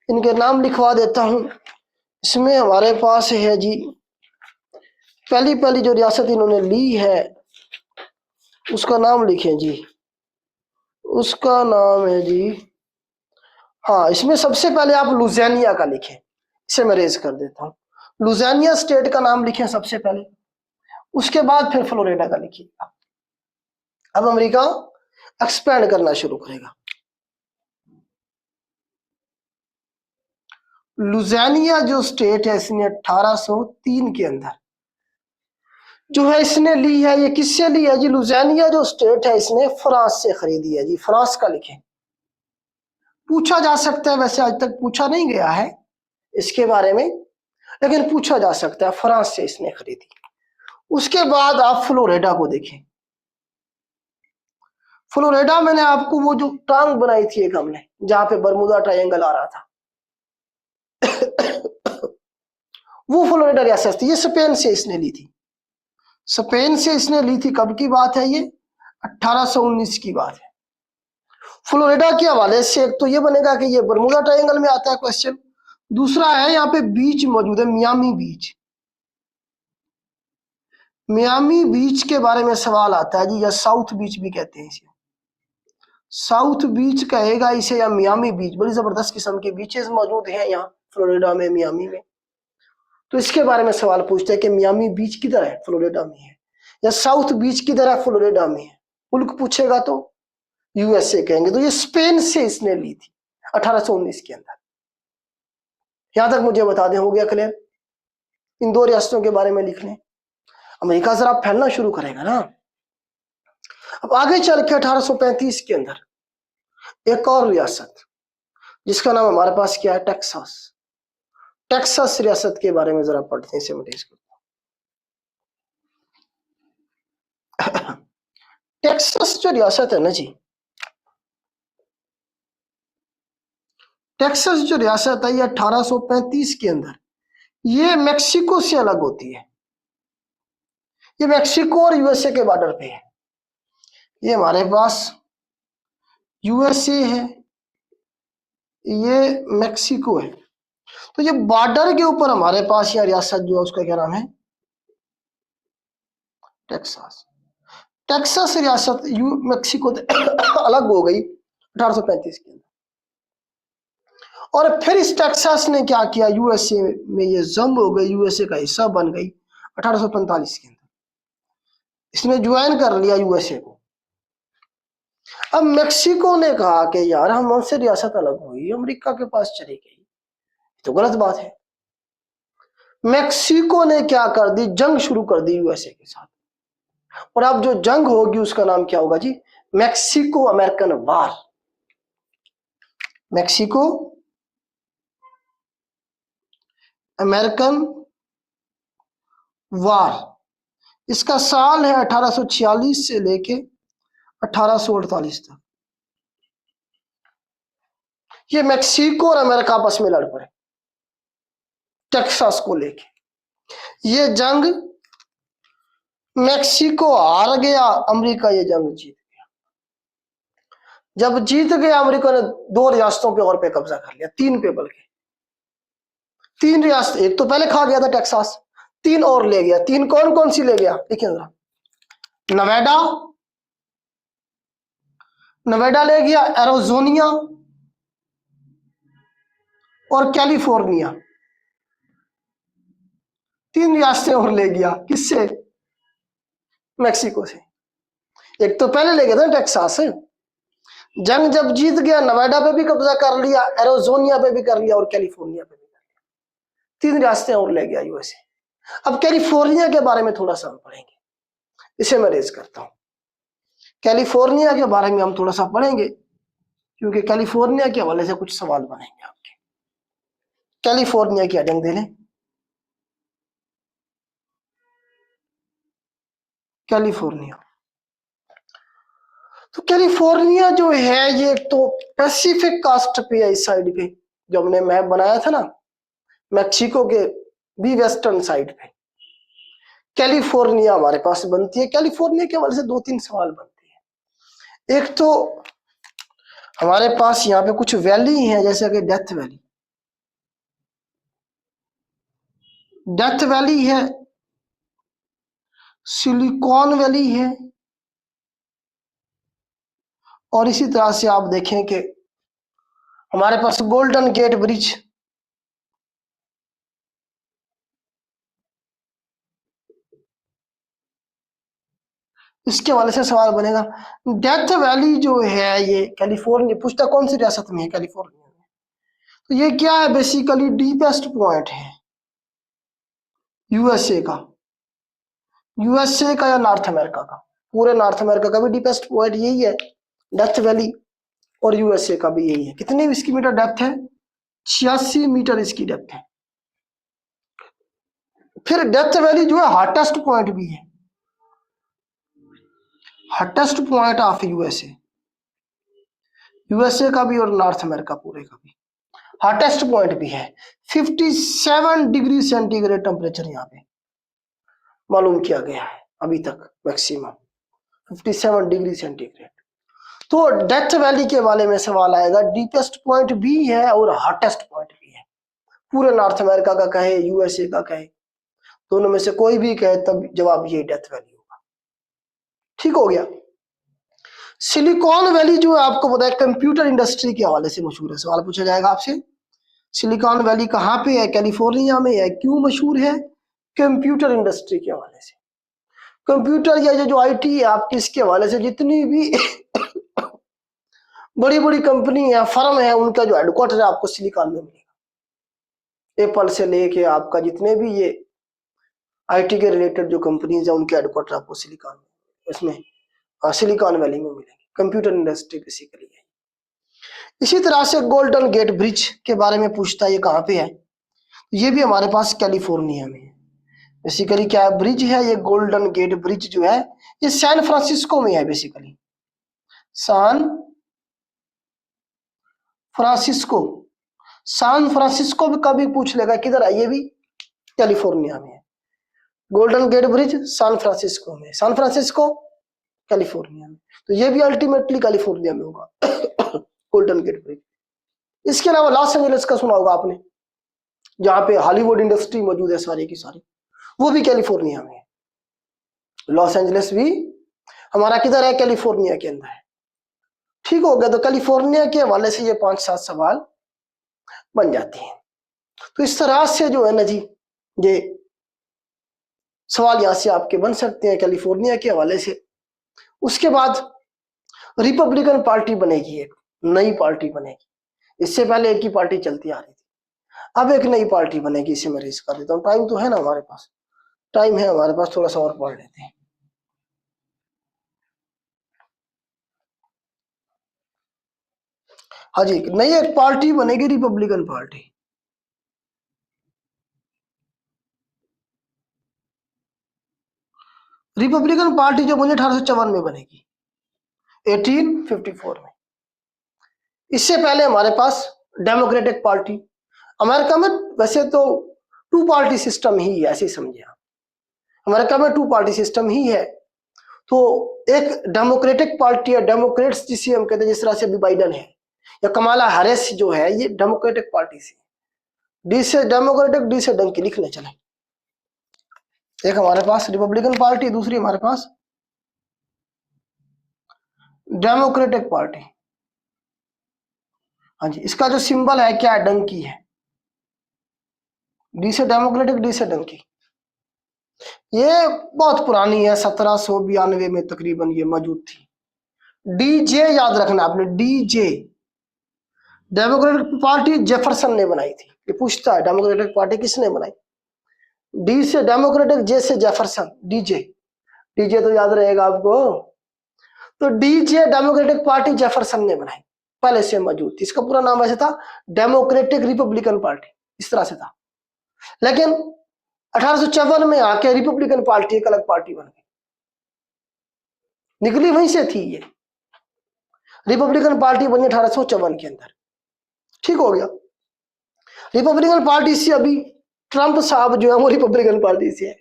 इनके नाम लिखवा देता हूं। इसमें हमारे पास है जी पहली जो रियासत इन्होंने ली है उसका नाम लिखें जी। उसका नाम है जी, हाँ, इसमें सबसे पहले आप लुजियानिया का लिखें। इसे मैं रेज कर देता हूँ। लुजियानिया स्टेट का नाम लिखें सबसे पहले, उसके बाद फिर फ्लोरिडा का लिखिएगा। अब अमेरिका एक्सपैंड करना शुरू करेगा। लुजियानिया जो स्टेट है इसने 1803 के अंदर जो है इसने ली है। ये किससे ली है जी? लुजियानिया जो स्टेट है इसने फ्रांस से खरीदी है जी। फ्रांस का लिखें। पूछा जा सकता है, वैसे आज तक पूछा नहीं गया है इसके बारे में, लेकिन पूछा जा सकता है। फ्रांस से इसने खरीदी। उसके बाद आप फ्लोरिडा को देखें। फ्लोरिडा मैंने आपको वो जो टांग बनाई थी एक हमने जहां पे बरमुदा ट्रायंगल आ रहा था वो फ्लोरिडा रियासत थी। ये स्पेन से इसने ली थी। स्पेन से इसने ली थी। कब की बात है ये? 1819 की बात है। फ्लोरिडा के हवाले से एक तो ये बनेगा कि ये बरमुदा ट्रायंगल में आता है क्वेश्चन। दूसरा है यहाँ पे बीच मौजूद है, मियामी बीच। मियामी बीच के बारे में सवाल आता है जी, या साउथ बीच भी कहते हैं इसे। साउथ बीच कहेगा इसे या मियामी बीच। बड़ी जबरदस्त किस्म के बीचेस मौजूद हैं यहाँ फ्लोरिडा में, मियामी में। तो इसके बारे में सवाल पूछते हैं कि मियामी बीच किधर है? फ्लोरिडा में है। या साउथ बीच किधर है? फ्लोरिडा में है। मुल्क पूछेगा तो यूएसए कहेंगे। तो ये स्पेन से इसने ली थी 1819 के अंदर। यहां तक मुझे बता दें, हो गया क्लियर? इन दो रियासतों के बारे में लिख लें। अमेरिका जरा फैलना शुरू करेगा ना। अब आगे चल के 1835 के अंदर एक और रियासत जिसका नाम हमारे पास क्या है? टेक्सास। टेक्सास रियासत के बारे में जरा पढ़ते हैं, इसे मैं टेस्ट करता हूं। टेक्सास जो रियासत है ना जी, टेक्सास जो रियासत है ये 1835 के अंदर ये मेक्सिको से अलग होती है। ये मेक्सिको और यूएसए के बॉर्डर पे है। ये हमारे पास यूएसए है, ये मेक्सिको है। तो ये बॉर्डर के ऊपर हमारे पास यह रियासत जो है उसका क्या नाम है? टेक्सास। टेक्सास रियासत मेक्सिको अलग हो गई 1835 के अंदर। और फिर इस टेक्सास ने क्या किया? यूएसए में ये जम हो गई, यूएसए का हिस्सा बन गई 1845 के अंदर। इसने ज्वाइन कर लिया यूएसए को। अब मेक्सिको ने कहा कि यार हम हमसे रियासत अलग हुई, अमेरिका के पास चली गई, तो गलत बात है। मेक्सिको ने क्या कर दी? जंग शुरू कर दी यूएसए के साथ। और अब जो जंग होगी उसका नाम क्या होगा जी? मैक्सिको अमेरिकन वार। मैक्सिको अमेरिकन वार। इसका साल है 1846 से लेके 1848 तक। ये मैक्सिको और अमेरिका आपस में लड़ पड़े टेक्सास को लेके। ये जंग मैक्सिको हार गया, अमेरिका ये जंग जीत गया। जब जीत गया अमेरिका ने 2 रियासतों पे और पे कब्जा कर लिया, 3 पे बल्कि 3 रियासत। एक तो पहले खा गया था टेक्सास, 3 और ले गया। 3 कौन कौन सी ले गया देखिए जरा। नवेडा, नवेडा ले गया, एरोजोनिया और कैलिफोर्निया। 3 रियासतें और ले गया। किससे? मैक्सिको से। एक तो पहले ले गया था टेक्सास। जंग जब जीत गया, नवेडा पे भी कब्जा कर लिया, एरोजोनिया पे भी कर लिया और कैलिफोर्निया पे भी कर लिया। 3 रियासतें और ले गया यूएसए। अब कैलिफोर्निया के बारे में थोड़ा सा हम पढ़ेंगे, इसे मैं रेज करता हूं। कैलिफोर्निया के बारे में हम थोड़ा सा पढ़ेंगे क्योंकि कैलिफोर्निया के हवाले से कुछ सवाल बनेंगे आपके। कैलिफोर्निया की हेडिंग दे लें, कैलिफोर्निया। तो कैलिफोर्निया जो है ये तो पैसिफिक कास्ट पे है। इस साइड पे जो हमने मैप बनाया था ना, मैक्सिको के भी वेस्टर्न साइड पे कैलिफोर्निया हमारे पास बनती है। कैलिफोर्निया के हवाले से 2-3 सवाल बनते हैं। एक तो हमारे पास यहाँ पे कुछ वैली हैं, जैसे कि डेथ वैली, डेथ वैली है, सिलिकॉन वैली है, और इसी तरह से आप देखें कि हमारे पास गोल्डन गेट ब्रिज, इसके हवाले से सवाल बनेगा। डेथ वैली जो है ये कैलिफोर्निया, पूछता कौन सी रियासत में है? कैलिफोर्निया में। तो ये क्या है? बेसिकली डीपेस्ट पॉइंट है यूएसए का, यूएसए का या नॉर्थ अमेरिका का। पूरे नॉर्थ अमेरिका का भी डीपेस्ट पॉइंट यही है, डेथ वैली, और यूएसए का भी यही है। कितनी इसकी मीटर डेप्थ है? 86 मीटर इसकी डेप्थ है। फिर डेथ वैली जो है हॉटेस्ट पॉइंट भी है, hottest point of USA, USA का भी और नॉर्थ अमेरिका पूरे का भी हॉटेस्ट पॉइंट भी है। 57 डिग्री सेंटीग्रेड टेम्परेचर यहाँ पे मालूम किया गया है अभी तक मैक्सिमम 57 डिग्री सेंटीग्रेड। तो डेथ वैली के बारे में सवाल आएगा। डीपेस्ट पॉइंट भी है और हॉटेस्ट पॉइंट भी है। पूरे नॉर्थ अमेरिका का कहे, यूएसए का कहे, दोनों में से कोई भी कहे तब जवाब ये डेथ वैली होगा। ठीक हो गया। सिलिकॉन वैली जो है आपको पता है कंप्यूटर इंडस्ट्री के हवाले से मशहूर है। सवाल पूछा जाएगा आपसे, सिलिकॉन वैली कहाँ पे है? कैलिफोर्निया में है। क्यों मशहूर है? कंप्यूटर इंडस्ट्री के हवाले से। कंप्यूटर या जो आईटी है आपकी, इसके हवाले से जितनी भी बड़ी बड़ी कंपनी है, फर्म है, उनका जो हेडक्वार्टर है आपको सिलिकॉन में मिलेगा। एप्पल से लेके आपका जितने भी ये आईटी के रिलेटेड जो कंपनीज है उनके हेडक्वार्टर आपको सिलिकॉन में, इसमें सिलिकॉन वैली में मिलेंगे। कंप्यूटर इंडस्ट्री बेसिकली है। इसी तरह से गोल्डन गेट ब्रिज के बारे में पूछता है, ये कहाँ पे है? ये भी हमारे पास कैलिफोर्निया में है। बेसिकली क्या ब्रिज है ये? गोल्डन गेट ब्रिज जो है ये सैन फ्रांसिस्को में है। Basically San Francisco, San Francisco का भी पूछ लेगा किधर है, ये भी कैलिफोर्निया में है। Golden Gate Bridge San Francisco में, सैन फ्रांसिस्को कैलिफोर्निया में, तो ये भी अल्टीमेटली कैलिफोर्निया में होगा गोल्डन गेट ब्रिज। इसके अलावा लॉस एंजलिस का सुना होगा आपने, जहां पे हॉलीवुड इंडस्ट्री मौजूद है सारी की सारी, वो भी कैलिफोर्निया में है। लॉस एंजलिस भी हमारा किधर है? कैलिफोर्निया के अंदर है। ठीक हो गया। तो कैलिफोर्निया के हवाले से ये 5-7 सवाल बन जाते हैं। तो इस तरह से जो है ना जी, ये सवाल यहां से आपके बन सकते हैं कैलिफोर्निया के हवाले से। उसके बाद रिपब्लिकन पार्टी बनेगी, एक नई पार्टी बनेगी। इससे पहले एक ही पार्टी चलती आ रही थी, अब एक नई पार्टी बनेगी। इसे मैं रेस कर देता हूँ। टाइम तो है ना हमारे पास, टाइम है हमारे पास, थोड़ा सा और पढ़ लेते हैं। हाँ जी, नई एक पार्टी बनेगी, रिपब्लिकन पार्टी। रिपब्लिकन पार्टी जो मुझे 1854 में बनेगी, 1854 में। इससे पहले हमारे पास डेमोक्रेटिक पार्टी। अमेरिका में वैसे तो टू पार्टी सिस्टम ही है, ऐसे समझिए आप, अमेरिका में टू पार्टी सिस्टम ही है। तो एक डेमोक्रेटिक पार्टी है, डेमोक्रेट्स जिसे हम कहते हैं, जिस तरह से अभी बाइडन है या कमाला हैरिस जो है, ये डेमोक्रेटिक पार्टी से, डी से डेमोक्रेटिक, डी से डंकी लिखने चले। एक हमारे पास रिपब्लिकन पार्टी, दूसरी हमारे पास डेमोक्रेटिक पार्टी। हाँ जी, इसका जो सिंबल है क्या है, डंकी है। डी से डेमोक्रेटिक, डी से डंकी। ये बहुत पुरानी है, 1792 में तकरीबन ये मौजूद थी। डीजे याद रखना आपने, डीजे डेमोक्रेटिक पार्टी जेफरसन ने बनाई थी। ये पूछता है डेमोक्रेटिक पार्टी किसने बनाई, डी से डेमोक्रेटिक, जे से जेफरसन, डीजे। डीजे तो याद रहेगा आपको। तो डीजे डेमोक्रेटिक पार्टी जेफरसन ने बनाई, पहले से मौजूद थी। इसका पूरा नाम वैसे था डेमोक्रेटिक रिपब्लिकन पार्टी, इस तरह से था। लेकिन 1854 में आके रिपब्लिकन पार्टी एक अलग पार्टी बन गई, निकली वहीं से थी ये। रिपब्लिकन पार्टी बनी 1854 के अंदर, ठीक हो गया। रिपब्लिकन पार्टी से अभी ट्रंप साहब जो है वो रिपब्लिकन पार्टी से है,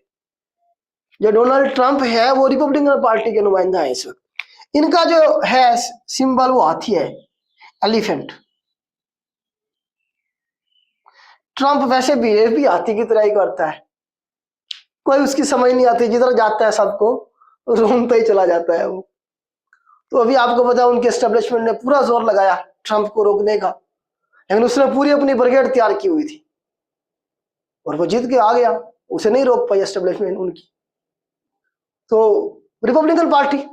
जो डोनाल्ड ट्रंप है वो रिपब्लिकन पार्टी के नुमाइंदा है इस वक्त। इनका जो है सिंबल वो हाथी है, एलिफेंट। ट्रंप वैसे बिहेव भी हाथी की तरह ही करता है, कोई उसकी समझ नहीं आती, जिधर जाता है सबको रूमता ही चला जाता है वो। तो अभी आपको पता है उनके एस्टेब्लिशमेंट ने पूरा जोर लगाया ट्रंप को रोकने का, लेकिन उसने पूरी अपनी ब्रिगेड तैयार की हुई थी और वो जीत के आ गया, उसे नहीं रोक पाई एस्टेब्लिशमेंट उनकी। तो रिपब्लिकन पार्टी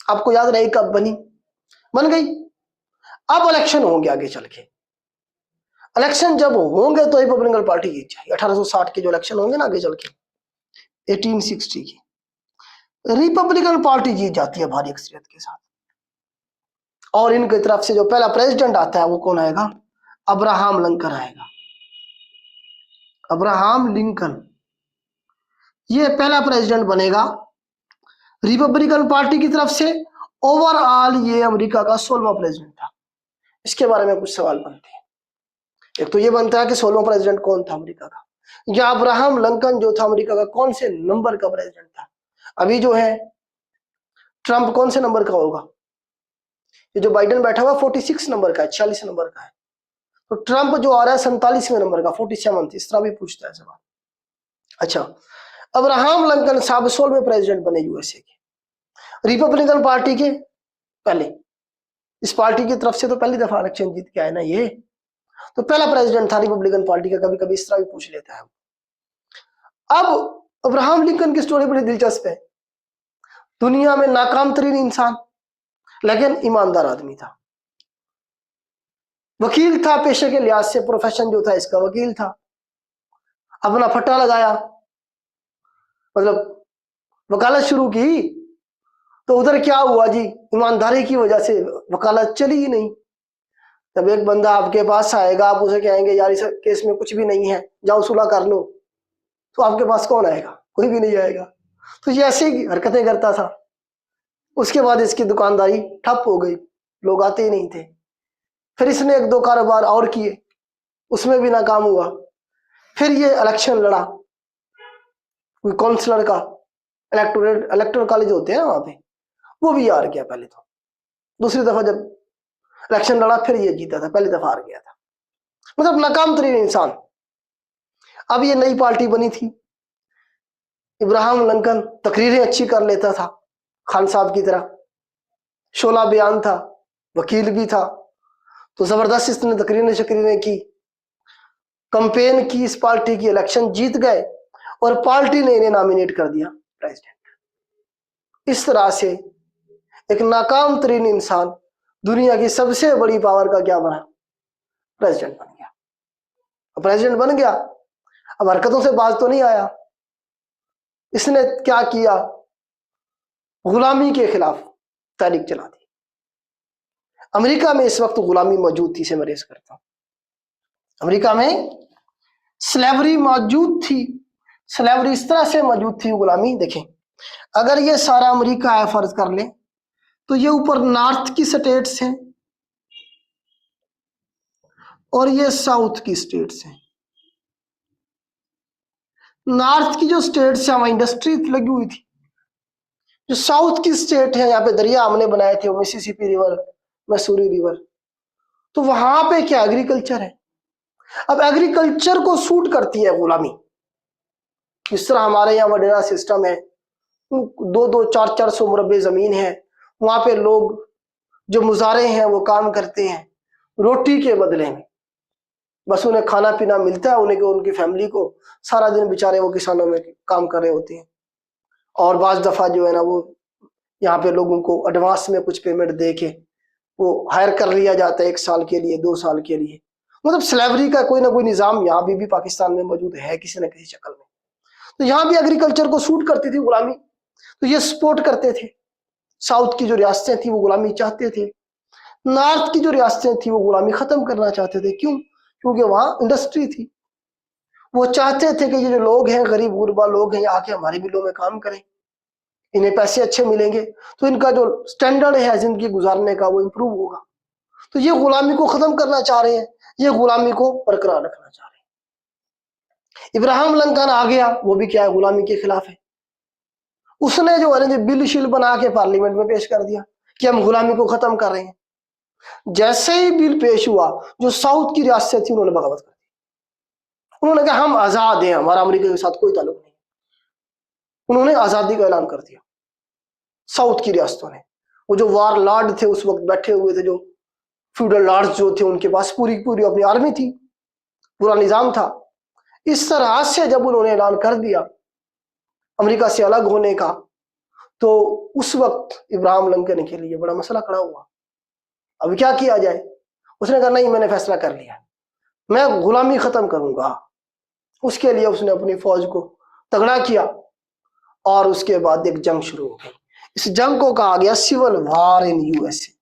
आपको याद रहे कब बनी, बन गई। अब इलेक्शन होंगे आगे चल के, इलेक्शन जब होंगे तो रिपब्लिकन पार्टी जीत जाएगी। 1860 के जो इलेक्शन होंगे ना आगे चल के, 1860 की, रिपब्लिकन पार्टी जीत जाती है भारी अक्सरियत के साथ। और इनकी तरफ से जो पहला प्रेसिडेंट आता है वो कौन आएगा, अब्राहम लिंकन आएगा। अब्राहम लिंकन ये पहला प्रेसिडेंट बनेगा रिपब्लिकन पार्टी की तरफ से। ओवरऑल ये अमेरिका का 16वां प्रेसिडेंट था। इसके बारे में कुछ सवाल बनते हैं। एक तो ये बनता है कि 16वां प्रेसिडेंट कौन था अमेरिका का, या अब्राहम लिंकन जो था अमेरिका का कौन से नंबर का प्रेसिडेंट था। अभी जो है ट्रंप कौन से नंबर का होगा, ये जो बाइडेन बैठा हुआ 46 नंबर का है, 46 नंबर का है। तो ट्रंप जो आ रहा है 47वें नंबर का, 47, इस तरह भी पूछता है सवाल। अच्छा, अब्राहम लिंकन साहब 16वें प्रेसिडेंट बने यूएसए के, रिपब्लिकन पार्टी के पहले। इस पार्टी की तरफ से तो पहली दफा इलेक्शन जीत के आए ना ये, तो पहला प्रेसिडेंट था रिपब्लिकन पार्टी का। कभी कभी इस तरह भी पूछ लेता है। अब अब्राहम लिंकन की स्टोरी बड़ी दिलचस्प है। दुनिया में नाकाम तरीन इंसान लेकिन ईमानदार आदमी था, वकील था पेशे के लिहाज से, प्रोफेशन जो था इसका वकील था। अपना फट्टा लगाया, मतलब वकालत शुरू की, तो उधर क्या हुआ जी, ईमानदारी की वजह से वकालत चली ही नहीं। जब एक बंदा आपके पास आएगा, आप उसे कहेंगे यार इस केस में कुछ भी नहीं है, जाओ सुलह कर लो, तो आपके पास कौन आएगा, कोई भी नहीं आएगा। तो ये ऐसी हरकतें करता था। उसके बाद इसकी दुकानदारी ठप हो गई, लोग आते ही नहीं थे। फिर इसने एक दो कारोबार और किए, उसमें भी नाकाम हुआ। फिर ये इलेक्शन लड़ा, काउंसलर का, इलेक्टोरल कॉलेज होते हैं ना वहां पे, वो भी हार गया पहले तो। दूसरी दफा जब इलेक्शन लड़ा फिर ये जीता था, पहली दफा हार गया था। मतलब नाकाम तरीन इंसान। अब ये नई पार्टी बनी थी, इब्राहिम लिंकन तकरीरें अच्छी कर लेता था खान साहब की तरह, शोला बयान था, वकील भी था, तो जबरदस्त इसने तकरीरें की, कंपेन की इस पार्टी की, इलेक्शन जीत गए और पार्टी ने इन्हें नॉमिनेट कर दिया प्रेसिडेंट। इस तरह से एक नाकाम तरीन इंसान दुनिया की सबसे बड़ी पावर का क्या बना, प्रेसिडेंट बन गया। प्रेसिडेंट बन गया, अब हरकतों से बाज तो नहीं आया। इसने क्या किया, गुलामी के खिलाफ तहरीक चला दी। अमेरिका में इस वक्त गुलामी मौजूद थी, इसे मैं रेस करता हूं। अमेरिका में स्लेवरी मौजूद थी। स्लेवरी इस तरह से मौजूद थी, गुलामी देखें, अगर ये सारा अमेरिका है फर्ज कर ले, तो ये ऊपर नॉर्थ की स्टेट्स हैं और ये साउथ की स्टेट्स हैं। नॉर्थ की जो स्टेट्स है वहां इंडस्ट्री लगी हुई थी। जो साउथ की स्टेट है, यहाँ पे दरिया हमने बनाए थे, वो मिसिसिपी रिवर, मसूरी रिवर, तो वहां पे क्या एग्रीकल्चर है। अब एग्रीकल्चर को सूट करती है गुलामी। इस तरह हमारे यहाँ वडेरा सिस्टम है, 2-2, 4-4 सौ मुरब्बे जमीन है, वहां पे लोग जो मुजारे हैं वो काम करते हैं रोटी के बदले में, बस उन्हें खाना पीना मिलता है, उन्हें उनकी फैमिली को, सारा दिन बेचारे वो किसानों में काम कर रहे होते हैं। और बाज दफा जो है ना वो यहाँ पे लोगों को एडवांस में कुछ पेमेंट दे के वो हायर कर लिया जाता है 1 साल के लिए, 2 साल के लिए। मतलब स्लेवरी का कोई ना कोई निजाम यहाँ भी पाकिस्तान में मौजूद है किसी न किसी शक्ल में। तो यहाँ भी एग्रीकल्चर को सूट करती थी गुलामी, तो ये सपोर्ट करते थे। साउथ की जो रियासतें थी वो गुलामी चाहते थे, नॉर्थ की जो रियासतें थी वो गुलामी खत्म करना चाहते थे। क्यों? क्योंकि वहां इंडस्ट्री थी। वो चाहते थे कि ये जो लोग हैं, गरीब गुरबा लोग हैं, आके हमारी मिलों में काम करें, इन्हें पैसे अच्छे मिलेंगे तो इनका जो स्टैंडर्ड है जिंदगी गुजारने का वो इंप्रूव होगा। तो ये गुलामी को खत्म करना चाह रहे हैं, ये गुलामी को बरकरार रखना चाह रहे हैं। इब्राहिम लिंकन आ गया, वो भी क्या है, गुलामी के खिलाफ है। उसने जो है बिल शिल बना के पार्लियामेंट में पेश कर दिया कि हम गुलामी को खत्म कर रहे हैं। जैसे ही बिल पेश हुआ, जो साउथ की रियासत थी उन्होंने बगावत कर दी। उन्होंने कहा हम आजाद हैं, हमारा अमेरिका के साथ कोई ताल्लुक नहीं। उन्होंने आजादी का ऐलान कर दिया साउथ की रियासतों ने। वो जो वार लॉर्ड थे उस वक्त बैठे हुए थे, जो फ्यूडल लॉर्ड्स जो थे, उनके पास पूरी पूरी अपनी आर्मी थी, पूरा निजाम था। इस तरह से जब उन्होंने ऐलान कर दिया अमेरिका से अलग होने का, तो उस वक्त इब्राहिम लिंकन के लिए बड़ा मसला खड़ा हुआ। अब क्या किया जाए? उसने कहा नहीं, मैंने फैसला कर लिया, मैं गुलामी खत्म करूंगा। उसके लिए उसने अपनी फौज को तगड़ा किया और उसके बाद एक जंग शुरू हो गई। इस जंग को कहा गया civil war in USA.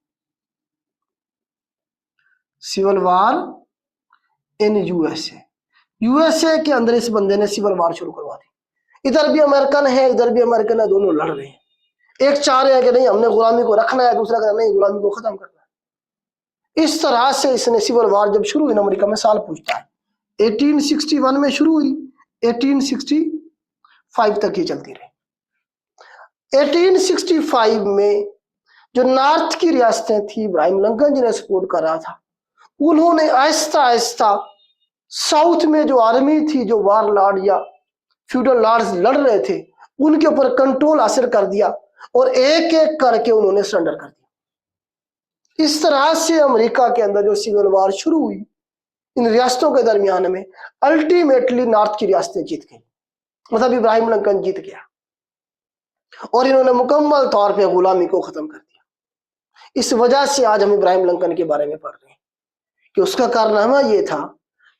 Civil war in USA. USA के अंदर इस बंदे ने सिविल वार शुरू करवा दी। इधर भी अमेरिकन है, इधर भी अमेरिकन है, दोनों लड़ रहे हैं। एक चाह रहे हैं कि नहीं हमने गुलामी को रखना है, दूसरा कह रहा है नहीं गुलामी को खत्म करना है। इस तरह से इसने सिविल वार जब शुरू हुई अमेरिका में, साल पूछता है 1861 में शुरू हुई, 1865 तक ही चलती रही। 1865 में जो नॉर्थ की रियासतें थी, इब्राहिम लिंकन जिन्हें सपोर्ट कर रहा था, उन्होंने आहिस्ता आहिस्ता साउथ में जो आर्मी थी, जो वार लॉर्ड या फ्यूडल लॉर्ड्स लड़ रहे थे, उनके ऊपर कंट्रोल हासिल कर दिया और एक एक करके उन्होंने सरेंडर कर दिया। इस तरह से अमेरिका के अंदर जो सिविल वार शुरू हुई इन रियासतों के दरमियान में, अल्टीमेटली नॉर्थ की रियासतें जीत गई। मतलब इब्राहिम लिंकन जीत गया और इन्होंने मुकम्मल तौर पे गुलामी को खत्म कर दिया। इस वजह से आज हम इब्राहिम लिंकन के बारे में पढ़ रहे हैं कि उसका कारनामा यह था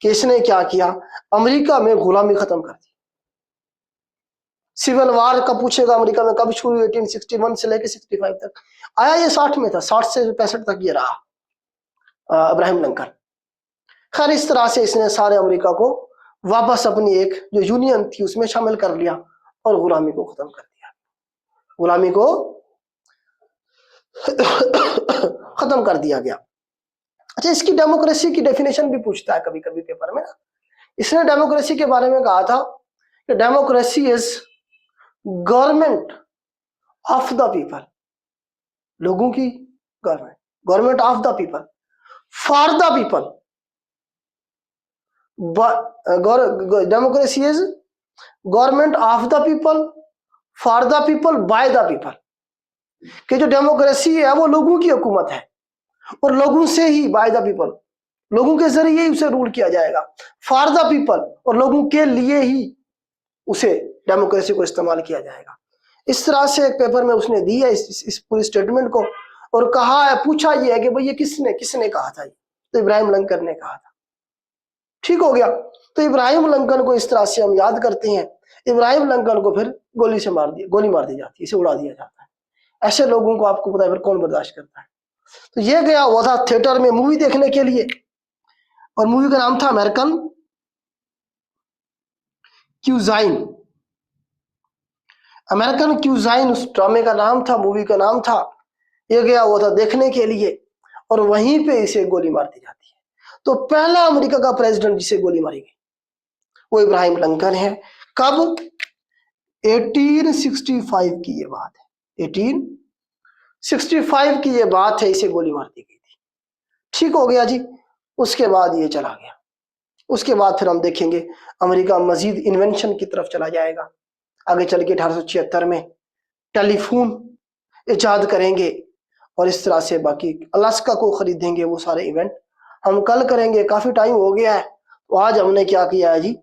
कि इसने क्या किया, अमेरिका में गुलामी खत्म कर दी। सिविल वार का पूछेगा अमेरिका में कब शुरू हुई, 1861 से लेकर 65 तक आया। ये 60 में था, 60 से 65 तक ये रहा इब्राहिम लिंकन। खैर इस तरह से इसने सारे अमेरिका को वापस अपनी एक जो यूनियन थी उसमें शामिल कर लिया और गुलामी को खत्म कर दिया। गुलामी को खत्म कर दिया गया। अच्छा, इसकी डेमोक्रेसी की डेफिनेशन भी पूछता है कभी कभी पेपर में ना। इसने डेमोक्रेसी के बारे में कहा था कि democracy is government of the people, लोगों की government, government of the people, for the people. Democracy is government of the people, for the people, by the people. कि जो डेमोक्रेसी है वो लोगों की हुकूमत है और लोगों से ही, बाय द पीपल, लोगों के जरिए ही उसे रूल किया जाएगा। फॉर द पीपल, और लोगों के लिए ही उसे डेमोक्रेसी को इस्तेमाल किया जाएगा। इस तरह से एक पेपर में उसने दी है इस पूरी स्टेटमेंट को और कहा है, पूछा ये है कि भाई ये किसने कहा था? तो इब्राहिम लिंकन ने कहा था। ठीक हो गया। तो इब्राहिम लिंकन को इस तरह से हम याद करते हैं। इब्राहिम लिंकन को फिर गोली मार दी जाती है, इसे उड़ा दिया जाता है। ऐसे लोगों को आपको पता है फिर कौन बर्दाश्त करता है। तो ये गया हुआ था थिएटर में मूवी देखने के लिए और मूवी का नाम था अमेरिकन क्यूजाइन। अमेरिकन क्यूजाइन उस ड्रामे का नाम था, मूवी का नाम था। ये गया हुआ था देखने के लिए और वहीं पे इसे गोली मार दी जाती है। तो पहला अमेरिका का प्रेसिडेंट जिसे गोली मारी गई वो इब्राहिम लिंकन है। कब? 1865 की ये बात है, 1865 की ये बात है, इसे गोली मार दी गई थी। ठीक हो गया जी। उसके बाद ये चला गया। उसके बाद फिर हम देखेंगे अमेरिका मजीद इन्वेंशन की तरफ चला जाएगा। आगे चल के 1876 में टेलीफोन इजाद करेंगे और इस तरह से बाकी अलास्का को खरीदेंगे। वो सारे इवेंट हम कल करेंगे, काफी टाइम हो गया है। तो आज हमने क्या किया है जी,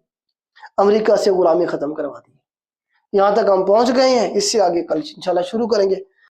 अमेरिका से गुलामी खत्म करवा दी। यहाँ तक हम पहुंच गए हैं, इससे आगे कल इंशाल्लाह शुरू करेंगे।